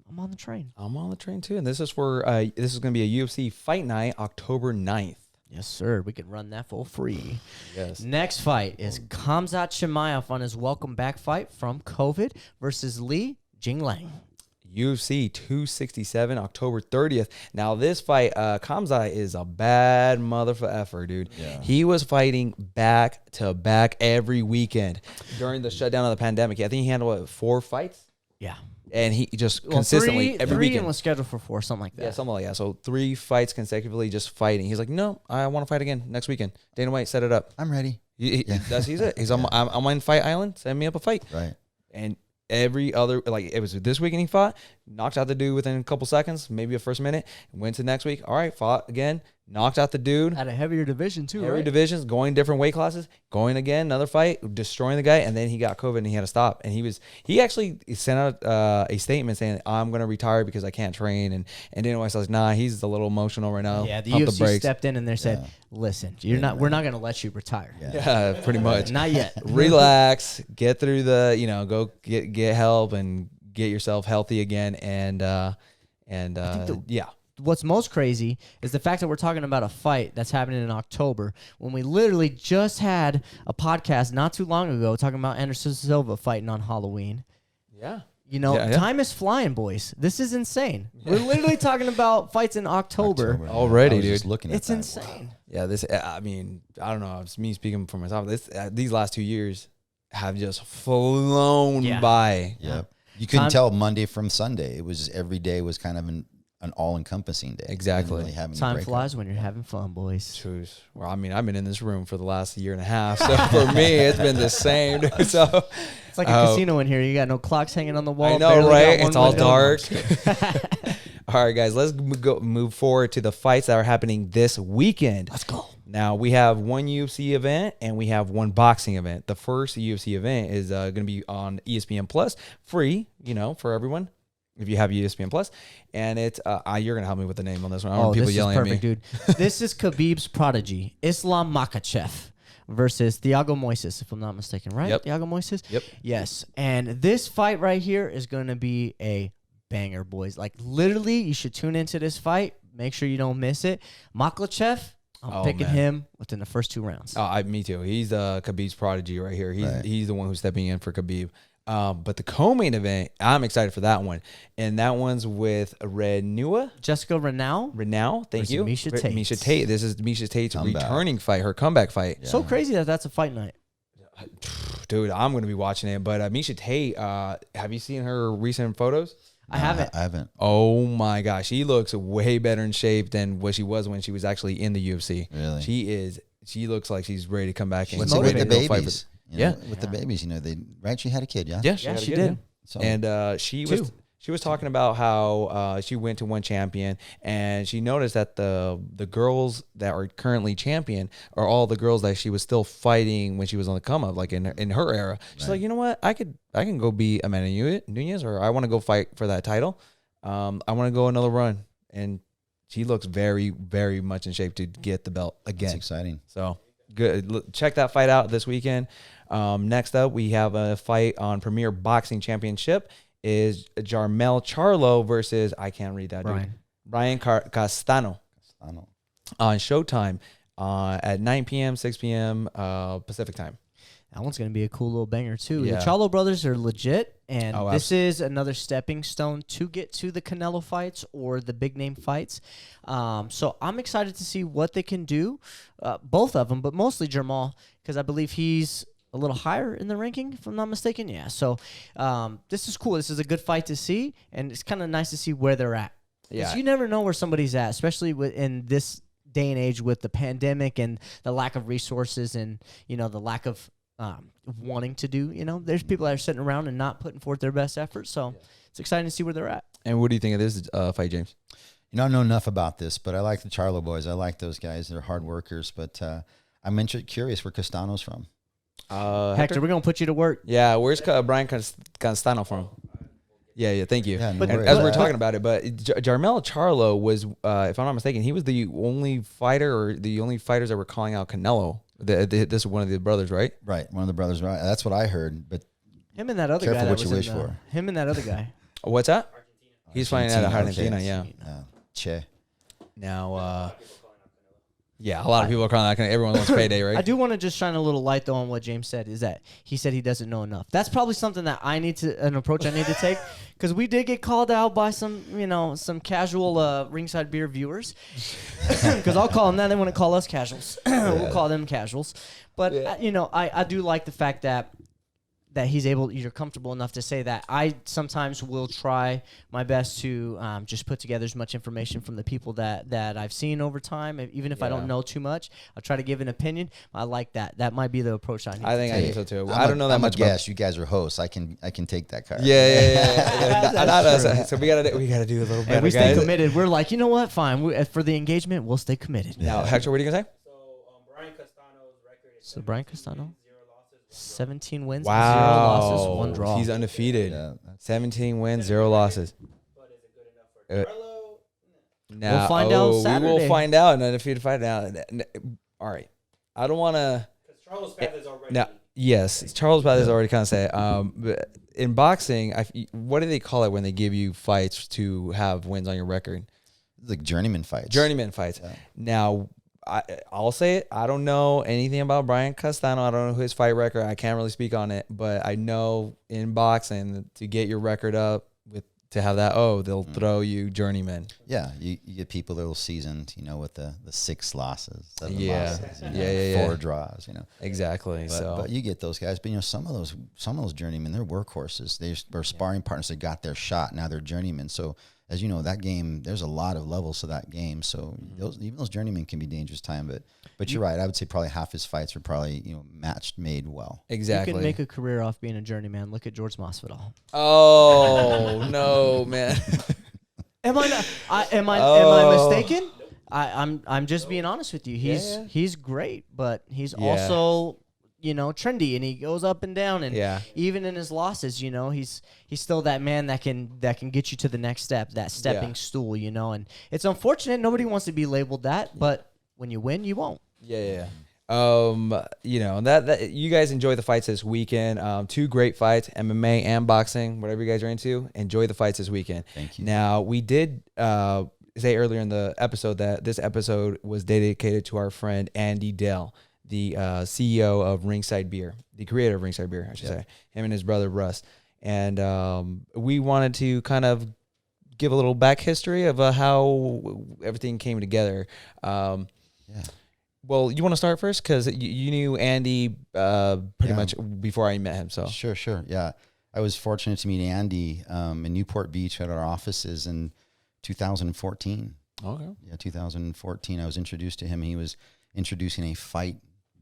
I'm on the train. I'm on the train too. And this is for this is going to be a UFC fight night, October 9th. Yes, sir. We could run that for free. Yes. Next fight is Khamzat Chimaev on his welcome back fight from COVID versus Li Jinglang. UFC 267, October 30th. Now, this fight, Khamzat is a bad motherfucker, dude. Yeah. He was fighting back to back every weekend during the shutdown of the pandemic. I think he handled, 4 fights? Yeah. And he just consistently, every three weekend. and was scheduled for 4, something like that. Yeah, something like that. So 3 fights consecutively just fighting. He's like, no, I want to fight again next weekend. Dana White, set it up. I'm ready. He's it. He's I'm on Fight Island. Send me up a fight. Right. And every other, like, it was this weekend he fought, knocked out the dude within a couple seconds, maybe a first minute, went to next week. All right, fought again, knocked out the dude. At a heavier division, too, Every right? divisions, going different weight classes, going again, another fight, destroying the guy, and then he got COVID and he had to stop. And he actually sent out a statement saying, I'm going to retire because I can't train. And Dana White's like, nah, he's a little emotional right now. Yeah, the Pump UFC brakes. stepped in and they said, listen, we're not going to let you retire. Yeah. Yeah, pretty much. Not yet. Relax, get through the, go get help and get yourself healthy again. And yeah. What's most crazy is the fact that we're talking about a fight that's happening in October when we literally just had a podcast not too long ago talking about Anderson Silva fighting on Halloween. Yeah. Yeah. Time is flying, boys. This is insane. We're literally talking about fights in October. Already, I was dude. just looking at It's that. insane. Yeah, I mean, I don't know. It's me speaking for myself. These last 2 years have just flown by. Yep. You couldn't Time- tell Monday from Sunday. It was every day was kind of an all-encompassing day. Exactly. Didn't really have any Time breakup. flies when you're having fun, boys. Truth. Well, I mean, I've been in this room for the last year and a half, so for me, it's been the same. Dude. So It's like a casino in here. You got no clocks hanging on the wall. I know, barely got right? one It's all window. dark. All right, guys, let's move forward to the fights that are happening this weekend. Let's go. Now, we have one UFC event and we have one boxing event. The first UFC event is going to be on ESPN Plus, free, for everyone, if you have ESPN Plus. And it's, you're going to help me with the name on this one. I don't want people this yelling is perfect, at me. dude. This is Khabib's prodigy, Islam Makhachev, versus Thiago Moises, if I'm not mistaken, right? Yep. Thiago Moises? Yep. Yes. And this fight right here is going to be a banger, boys. Like, literally, you should tune into this fight. Make sure you don't miss it. Makhachev, I'm picking man. him within the first 2 rounds. Me too. He's Khabib's prodigy right here. Right. He's the one who's stepping in for Khabib. But the co-main event, I'm excited for that one. And that one's with Jessica Renau. Thank Versus you. Misha Tate. Misha Tate. This is Misha Tate's Comeback. returning fight, her comeback fight. So crazy that that's a fight night. Dude, I'm going to be watching it. But Misha Tate, have you seen her recent photos? I haven't. I haven't. Oh my gosh, she looks way better in shape than what she was when she was actually in the UFC. Really? She looks like she's ready to come back and What's get it with ready the to go fight for- babies? Yeah. With the babies, right? She had a kid, yeah? Yeah, Yeah, had a she good did. one. So, And she was talking about how she went to one champion and she noticed that the girls that are currently champion are all the girls that she was still fighting when she was on the come up, like in her era. She's like, you know what, I can go be Amanda Nunes, or I want to go fight for that title. I want to go another run, and she looks very, very much in shape to get the belt that's again. exciting. So good. Check that fight out this weekend. Next up, we have a fight on Premier Boxing Championship. Is Jarmel Charlo versus, I can't read that, dude. Brian Castano I don't know. on Showtime at 9 p.m., 6 p.m. Pacific time. That one's going to be a cool little banger, too. Yeah. The Charlo brothers are legit, and Oh, this is another stepping stone to get to the Canelo fights or the big-name fights. So I'm excited to see what they can do, both of them, but mostly Jamal, because I believe he's a little higher in the ranking, if I'm not mistaken. Yeah, so this is cool. This is a good fight to see, and it's kind of nice to see where they're at. Because you never know where somebody's at, especially in this day and age with the pandemic and the lack of resources and, the lack of wanting to do, there's people that are sitting around and not putting forth their best effort. So it's exciting to see where they're at. And what do you think of this fight, James? I don't know enough about this, but I like the Charlo boys. I like those guys. They're hard workers, but I'm curious where Castano's from. Hector, we're going to put you to work. Yeah, where's Brian Castano from? Yeah, thank you. Yeah, no And worries. as we're talking about it, but Jarmel Charlo was, if I'm not mistaken, he was the only fighter or the only fighters that were calling out Canelo. This is one of the brothers, right? Right, one of the brothers. Right, that's what I heard. But Him and that other Careful guy. what that you was wish in, for. Him and that other guy. What's that? He's fighting out of Argentina, Argentina, okay. yeah. Che. Now, yeah, a lot of people are calling that. Everyone wants payday, right? I do want to just shine a little light though on what James said. Is that he said he doesn't know enough. That's probably something that an approach I need to take, because we did get called out by some casual Ringside Beer viewers. Because I'll call them that. They want to call us casuals. We'll call them casuals. But I do like the fact that you're comfortable enough to say that. I sometimes will try my best to just put together as much information from the people that I've seen over time. Even if I don't know too much, I'll try to give an opinion. I like that. That might be the approach I need. I think so too. I don't know that I'm much. A guest. You guys are hosts. I can take that card. Yeah. Not us. So we gotta do a little better. And we stay guys. committed. We're like, you know what? Fine. For the engagement, we'll stay committed. Now, Hector, what are you gonna say? So Brian Castano's record is So Brian Castano, 17 wins, Wow. 0 losses, 1 draw. He's undefeated. Yeah. 17 wins, 0 losses. but is it good enough for Carlo? Now, We'll find out We Saturday. will find out. An undefeated fight now. All right. I don't want to. Because Charles Path is already. Now, yes, Charles Path has already kind of said. But in boxing, what do they call it when they give you fights to have wins on your record? It's like journeyman fights. Journeyman fights. Yeah. Now, I'll say it. I don't know anything about Brian Castano. I don't know his fight record. I can't really speak on it. But I know in boxing, to get your record up, to have that, they'll throw you journeyman. Yeah, you get people that are seasoned, with the 6 losses, 7 Yeah. losses, Yeah. 4 draws, Exactly. But you get those guys. But some of those journeymen, they're workhorses. They're sparring partners that got their shot. Now they're journeymen. So as you know, that game, there's a lot of levels to that game. So even those journeymen can be dangerous time. But you're right. I would say probably half his fights are probably matched, made well. Exactly. You can make a career off being a journeyman. Look at George Masvidal. Oh no, man! Am I not? Am I mistaken? I'm just being honest with you. He's great, but he's also trendy, and he goes up and down, and even in his losses, he's still that man that can get you to the next step, that stepping stool, and it's unfortunate nobody wants to be labeled that, but when you win, you won't. Yeah. That you guys enjoy the fights this weekend. 2 great fights, MMA and boxing, whatever you guys are into. Enjoy the fights this weekend. Thank you. Now, we did say earlier in the episode that this episode was dedicated to our friend Andy Dell, the CEO of Ringside Beer, the creator of Ringside Beer, I should say, him and his brother Russ. And we wanted to kind of give a little back history of how everything came together. Well, you want to start first? Because you knew Andy pretty much before I met him. So Sure. Yeah. I was fortunate to meet Andy in Newport Beach at our offices in 2014. Okay. Yeah, 2014. I was introduced to him. He was introducing a fight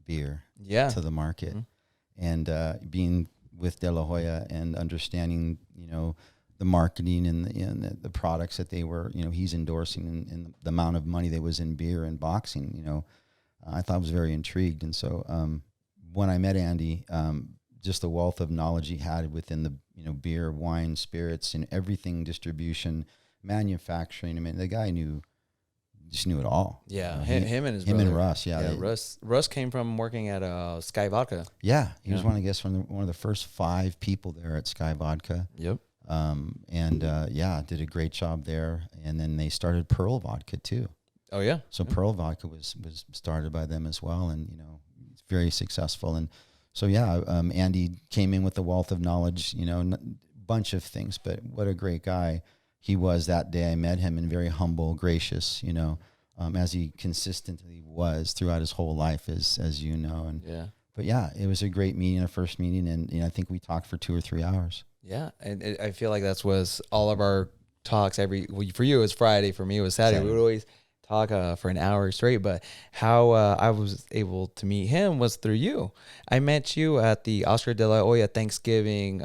beer to the market. Mm-hmm. And being with De La Hoya and understanding, the marketing and the products that they were, he's endorsing and the amount of money that was in beer and boxing, I thought I was very intrigued. And so when I met Andy, just the wealth of knowledge he had within the, beer, wine, spirits, and everything, distribution, manufacturing. I mean, the guy just knew it all. Yeah, him and his him brother. and Russ. Yeah, Russ came from working at Sky Vodka. Yeah, he was one of the first 5 people there at Sky Vodka. Yep. Did a great job there. And then they started Pearl Vodka too. Oh yeah. So Pearl Vodka was started by them as well, and it's very successful. And so Andy came in with a wealth of knowledge, bunch of things. But what a great guy he was that day I met him, and very humble, gracious, as he consistently was throughout his whole life, as you know. And but it was a great meeting, a first meeting, and I think we talked for 2 or 3 hours. Yeah, and I feel like that was all of our talks. For you it was Friday, for me it was Saturday. We would always talk for an hour straight. But how I was able to meet him was through you. I met you at the Oscar de la Hoya Thanksgiving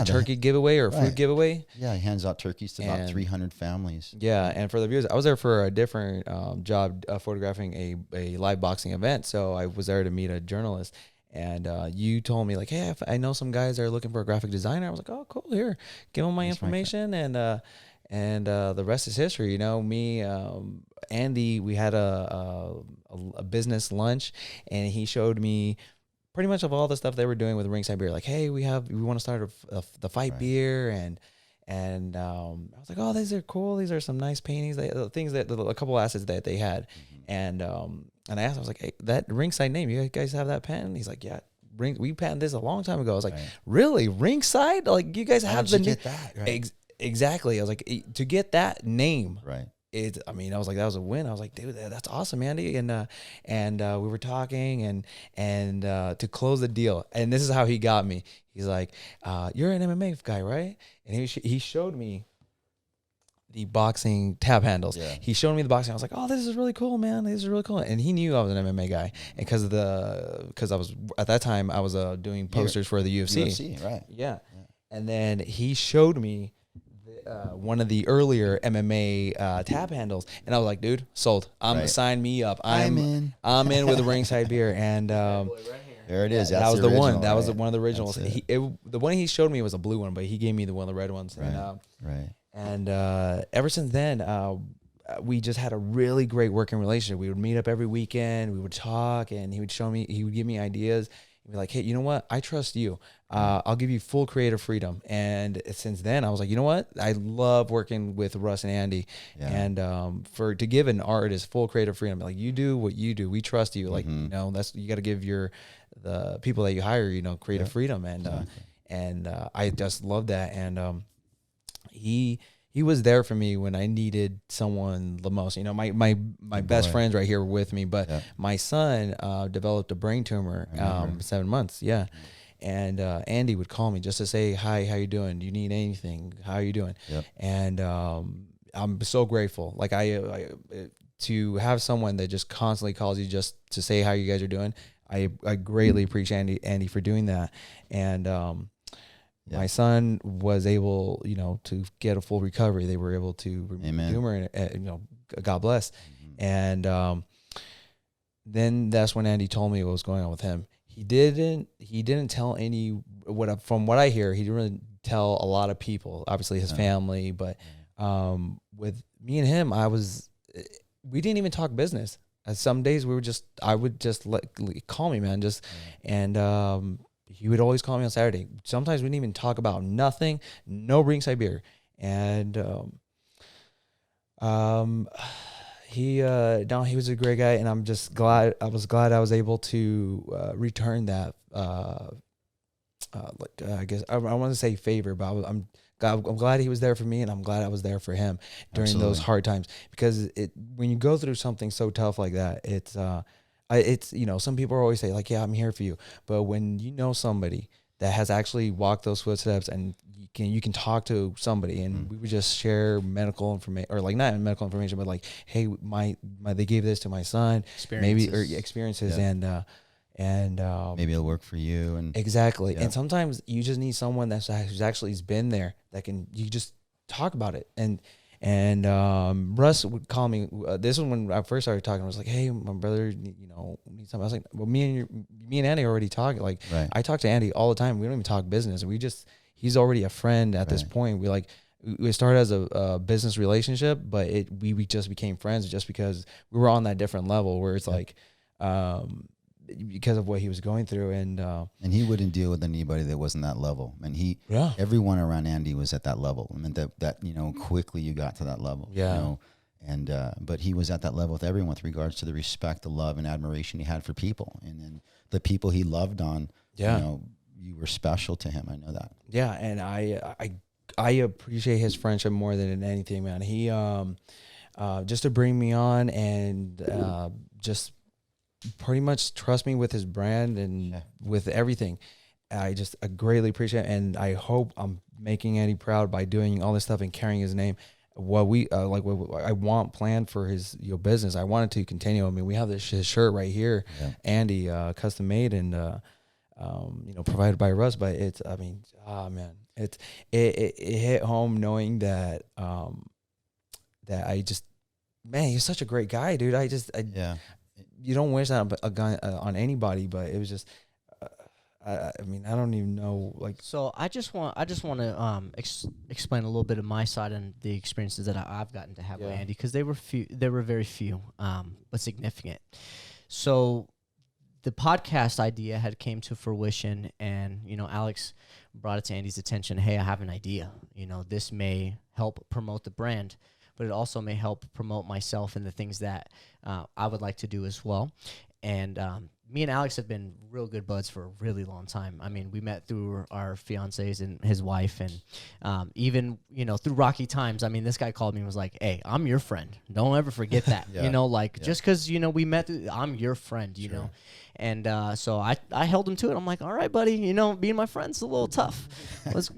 turkey giveaway or food giveaway. Yeah, he hands out turkeys to about 300 families. Yeah, and for the viewers, I was there for a different job, photographing a live boxing event. So I was there to meet a journalist. And you told me, like, hey, I know some guys that are looking for a graphic designer. I was like, oh, cool, here, give them my information. And the rest is history. Me, Andy, we had a business lunch, and he showed me pretty much of all the stuff they were doing with Ringside Beer. Like, hey, we want to start the fight beer, And I was like, oh, these are cool. These are some nice paintings. Things that a couple assets that they had. And I asked, I was like, hey, that Ringside name, you guys have that patent? He's like, yeah. We patented this a long time ago. I was like, really? Ringside? Like, you guys have the name? That, right? Exactly. I was like, to get that name. Right. I mean, I was like, that was a win. I was like, dude, that's awesome, Andy. And we were talking and to close the deal. And this is how he got me. He's like, you're an MMA guy, right? And he showed me the boxing tab handles. Yeah. He showed me the boxing. I was like, oh, this is really cool, man. This is really cool. And he knew I was an MMA guy. And because I was, at that time, I was doing posters for the UFC. UFC, right. Yeah. And then he showed me one of the earlier MMA tab handles, and I was like, "Dude, sold. Sign me up. I'm in. I'm in with the Ringside beer." And there it is. That was the one. That was one of the originals. The one he showed me was a blue one, but he gave me one of the red ones. Right. And ever since then, we just had a really great working relationship. We would meet up every weekend. We would talk, and he would give me ideas. He'd be like, "Hey, you know what? I trust you. I'll give you full creative freedom." And since then, I was like, you know what? I love working with Russ and Andy. Yeah. And to give an artist full creative freedom, like, you do what you do. We trust you. Like, you got to give the people that you hire, creative freedom. And I just love that. And he was there for me when I needed someone the most. My best friends right here were with me, but my son developed a brain tumor 7 months. Yeah. And Andy would call me just to say, hi, how you doing? Do you need anything? How are you doing? Yep. And I'm so grateful. Like, I to have someone that just constantly calls you just to say how you guys are doing. I greatly appreciate Andy for doing that. And my son was able, to get a full recovery. They were able to remove the tumor, and God bless. Mm-hmm. And then that's when Andy told me what was going on with him. He didn't tell from what I hear, he didn't really tell a lot of people, obviously his family, but with me and him, we didn't even talk business. Some days I would just call me, man, and he would always call me on Saturday. Sometimes we didn't even talk about nothing, no Ringside beer. And he was a great guy, and I'm just glad. I was glad I was able to return that. I guess I want to say favor, but I'm glad he was there for me, and I'm glad I was there for him during those hard times. Because when you go through something so tough like that, it's some people always say, like, yeah, I'm here for you, but when you know somebody that has actually walked those footsteps, and you can talk to somebody, and we would just share medical information, or like not medical information, but like, hey, my they gave this to my son, experiences, and maybe it'll work for you, and exactly. And sometimes you just need someone who's actually been there, that you just talk about it. And Russ would call me. This was when I first started talking. I was like, "Hey, my brother, needs something." I was like, "Well, me and Andy already talk. Like, I talk to Andy all the time. We don't even talk business. He's already a friend at this point. We started as a business relationship, but we just became friends just because we were on that different level where it's like, because of what he was going through, and he wouldn't deal with anybody that wasn't that level. And everyone around Andy was at that level. I mean, that quickly you got to that level. Yeah. And but he was at that level with everyone with regards to the respect, the love, and admiration he had for people, and then the people he loved on. Yeah. You were special to him. I know that. Yeah, and I appreciate his friendship more than anything, man. He just to bring me on and just pretty much trust me with his brand and with everything. I greatly appreciate it, and I hope I'm making Andy proud by doing all this stuff and carrying his name. What what I want planned for his business, I want it to continue. I mean, we have his shirt right here, Andy, custom made and provided by Russ. But it's, I mean, man, it hit home knowing that he's such a great guy, dude. You don't wish that on anybody, but it was just, I mean, I don't even know. So I just want to explain a little bit of my side and the experiences that I've gotten to have with Andy, because they were very few, but significant. So the podcast idea had came to fruition, and Alex brought it to Andy's attention. Hey, I have an idea. This may help promote the brand, but it also may help promote myself and the things that I would like to do as well. And me and Alex have been real good buds for a really long time. I mean, we met through our fiancés and his wife, and even through rocky times. I mean, this guy called me and was like, "Hey, I'm your friend. Don't ever forget that." Just because we met, I'm your friend. You know, and so I held him to it. I'm like, "All right, buddy. Being my friend's a little tough.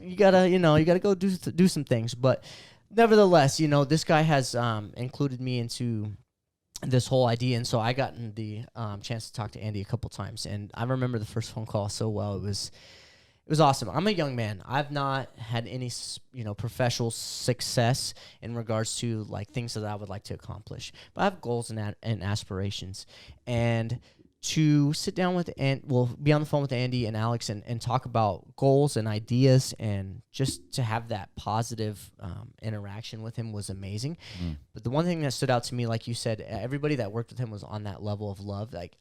You gotta go do some things." But nevertheless, this guy has included me into this whole idea, and so I gotten the chance to talk to Andy a couple times, and I remember the first phone call so well. It was awesome. I'm a young man. I've not had any professional success in regards to like things that I would like to accomplish, but I have goals and aspirations. And to sit down with be on the phone with Andy and Alex and talk about goals and ideas, and just to have that positive interaction with him was amazing. But the one thing that stood out to me, like you said, everybody that worked with him was on that level of love. Like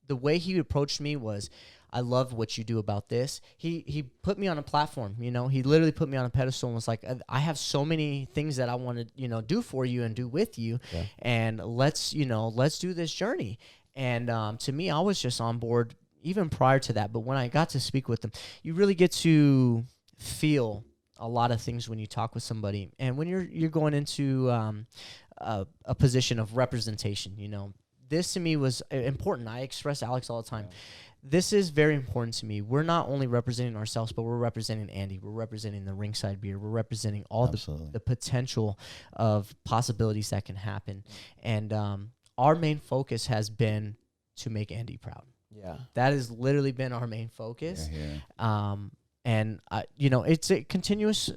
the way he approached me was, I love what you do about this. He put me on a platform, he literally put me on a pedestal and was like, I have so many things that I want to, do for you and do with you. Yeah. And let's do this journey. And to me, I was just on board even prior to that. But when I got to speak with them, you really get to feel a lot of things when you talk with somebody. And when you're going into a position of representation, this to me was important. I express Alex all the time. Yeah. This is very important to me. We're not only representing ourselves, but we're representing Andy. We're representing the Ringside beer. We're representing all the potential of possibilities that can happen. And our main focus has been to make Andy proud. Yeah. That has literally been our main focus. Yeah. And it's a continuous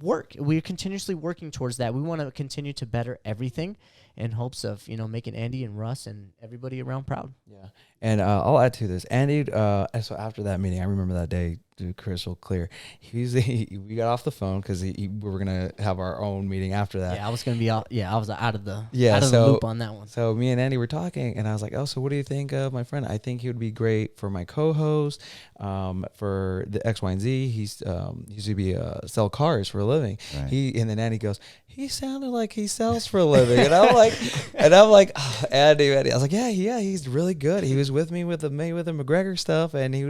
work. We're continuously working towards that. We want to continue to better everything in hopes of, making Andy and Russ and everybody around proud. Yeah. And I'll add to this. Andy, so after that meeting, I remember that day crystal clear. We got off the phone because we were going to have our own meeting after that. Yeah, I was going to be out. Yeah, I was out of the loop on that one. So me and Andy were talking, and I was like, "Oh, so what do you think of my friend? I think he would be great for my co-host, for the X, Y, and Z. He used to sell cars for a living." Right. And then Andy goes, "He sounded like he sells for a living," and I'm like, oh, Andy. I was like, yeah, he's really good. He was with me with the Mayweather McGregor stuff, and he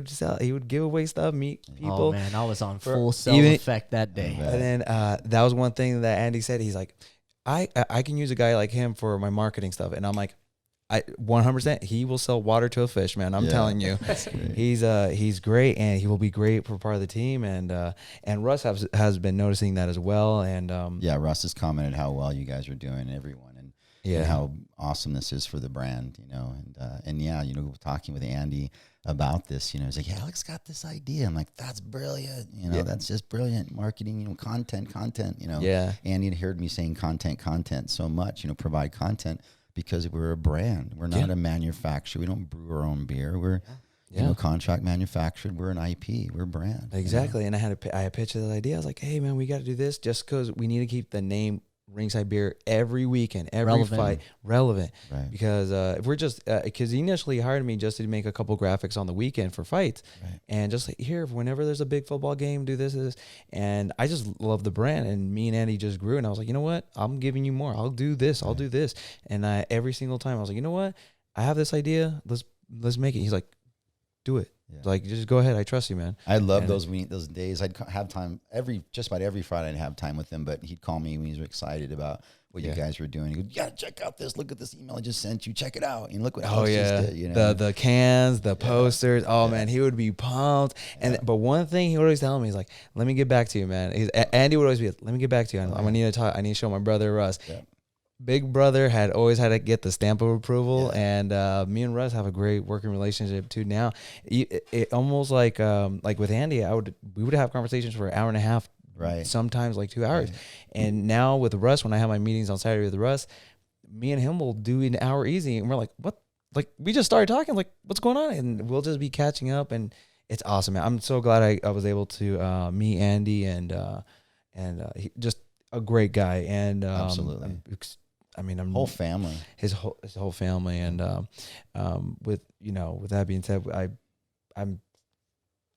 would give away stuff, meet people. Oh man, I was on full sales effect that day. And then that was one thing that Andy said. He's like, I can use a guy like him for my marketing stuff, and I'm like, 100%. He will sell water to a fish, man. I'm telling you, he's great, and he will be great for part of the team. And Russ has been noticing that as well. And Russ has commented how well you guys are doing, everyone, and how awesome this is for the brand, talking with Andy about this, he's like, yeah, Alex got this idea. I'm like, that's brilliant. That's just brilliant marketing, content. Andy had heard me saying content so much, provide content, because we're a brand. We're not a manufacturer. We don't brew our own beer. We're contract manufactured. We're an IP. We're a brand. Exactly. And I had pitched that idea. I was like, hey man, we got to do this just because we need to keep the name Ringside Beer every weekend, every fight relevant. Right. Because if we're just because he initially hired me just to make a couple graphics on the weekend for fights, and just like, here, whenever there's a big football game, do this, and I just love the brand. And me and Andy just grew, and I was like, you know what, I'm giving you more. I'll do this. I'll do this. And every single time I was like, you know what, I have this idea. Let's make it. He's like, do it. Yeah. Like, just go ahead. I trust you, man. I love those days. I'd have time just about every Friday. I'd have time with him, but he'd call me when he was excited about what you guys were doing. He goes, "Yeah, check out this. Look at this email I just sent you. Check it out. And look what Alex just did." The cans, the posters. Oh man, he would be pumped. But one thing he would always tell me is like, "Let me get back to you, man." Andy would always be, "Let me get back to you. I'm gonna need to talk. I need to show my brother Russ." Yeah. Big brother had always had to get the stamp of approval, and me and Russ have a great working relationship too now. It almost like with Andy, we would have conversations for an hour and a half, right? Sometimes like 2 hours. Right. And now with Russ, when I have my meetings on Saturday with Russ, me and him will do an hour easy, and we're like, what? Like, we just started talking, like, what's going on? And we'll just be catching up, and it's awesome, man. I'm so glad I was able to meet Andy, and he, just a great guy, and absolutely. I mean, I'm Whole family. his whole family, and with with that being said, I'm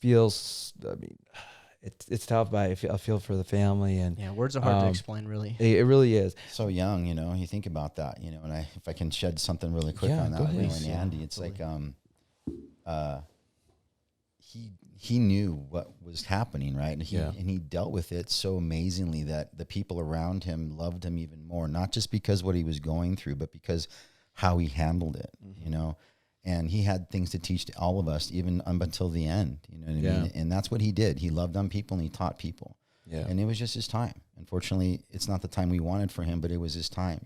feels. I mean, it's tough, but I feel for the family, and Yeah, words are hard to explain, really. it really is. So young, you think about that, and if I can shed something really quick Yeah, on go that, ahead. and Andy, it's Absolutely. like, he knew what was happening, right? And Yeah. he dealt with it so amazingly that the people around him loved him even more, not just because what he was going through, but because how he handled it, and he had things to teach to all of us, even up until the end, you know what I mean? And that's what he did. He loved on people and he taught people. Yeah. And it was just his time. Unfortunately, it's not the time we wanted for him, but it was his time,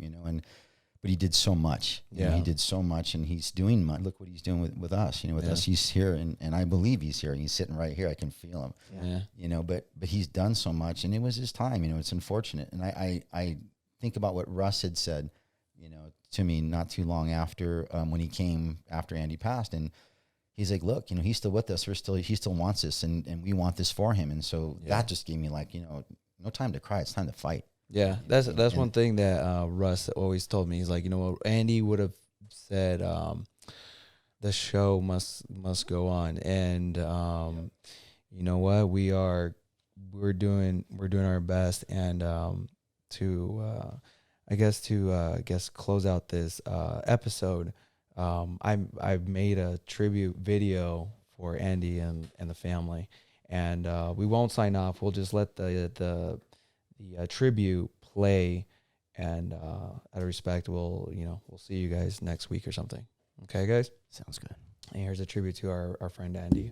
but he did so much. He did so much, and he's doing much. Look what he's doing with us, with us. He's here, and I believe he's here. He's sitting right here. I can feel him, but he's done so much, and it was his time. It's unfortunate. And I think about what Russ had said, to me not too long after, when he came after Andy passed, and he's like, look, he's still with us. He still wants this, and we want this for him. And so that just gave me like, no time to cry. It's time to fight. Yeah, that's one thing that Russ always told me. He's like, Andy would have said, the show must go on, and you know what, we're doing our best, and I guess close out this episode. I've made a tribute video for Andy and the family, and we won't sign off. We'll just let the tribute play, and out of respect, we'll see you guys next week or something. Okay, guys? Sounds good. And here's a tribute to our friend Andy.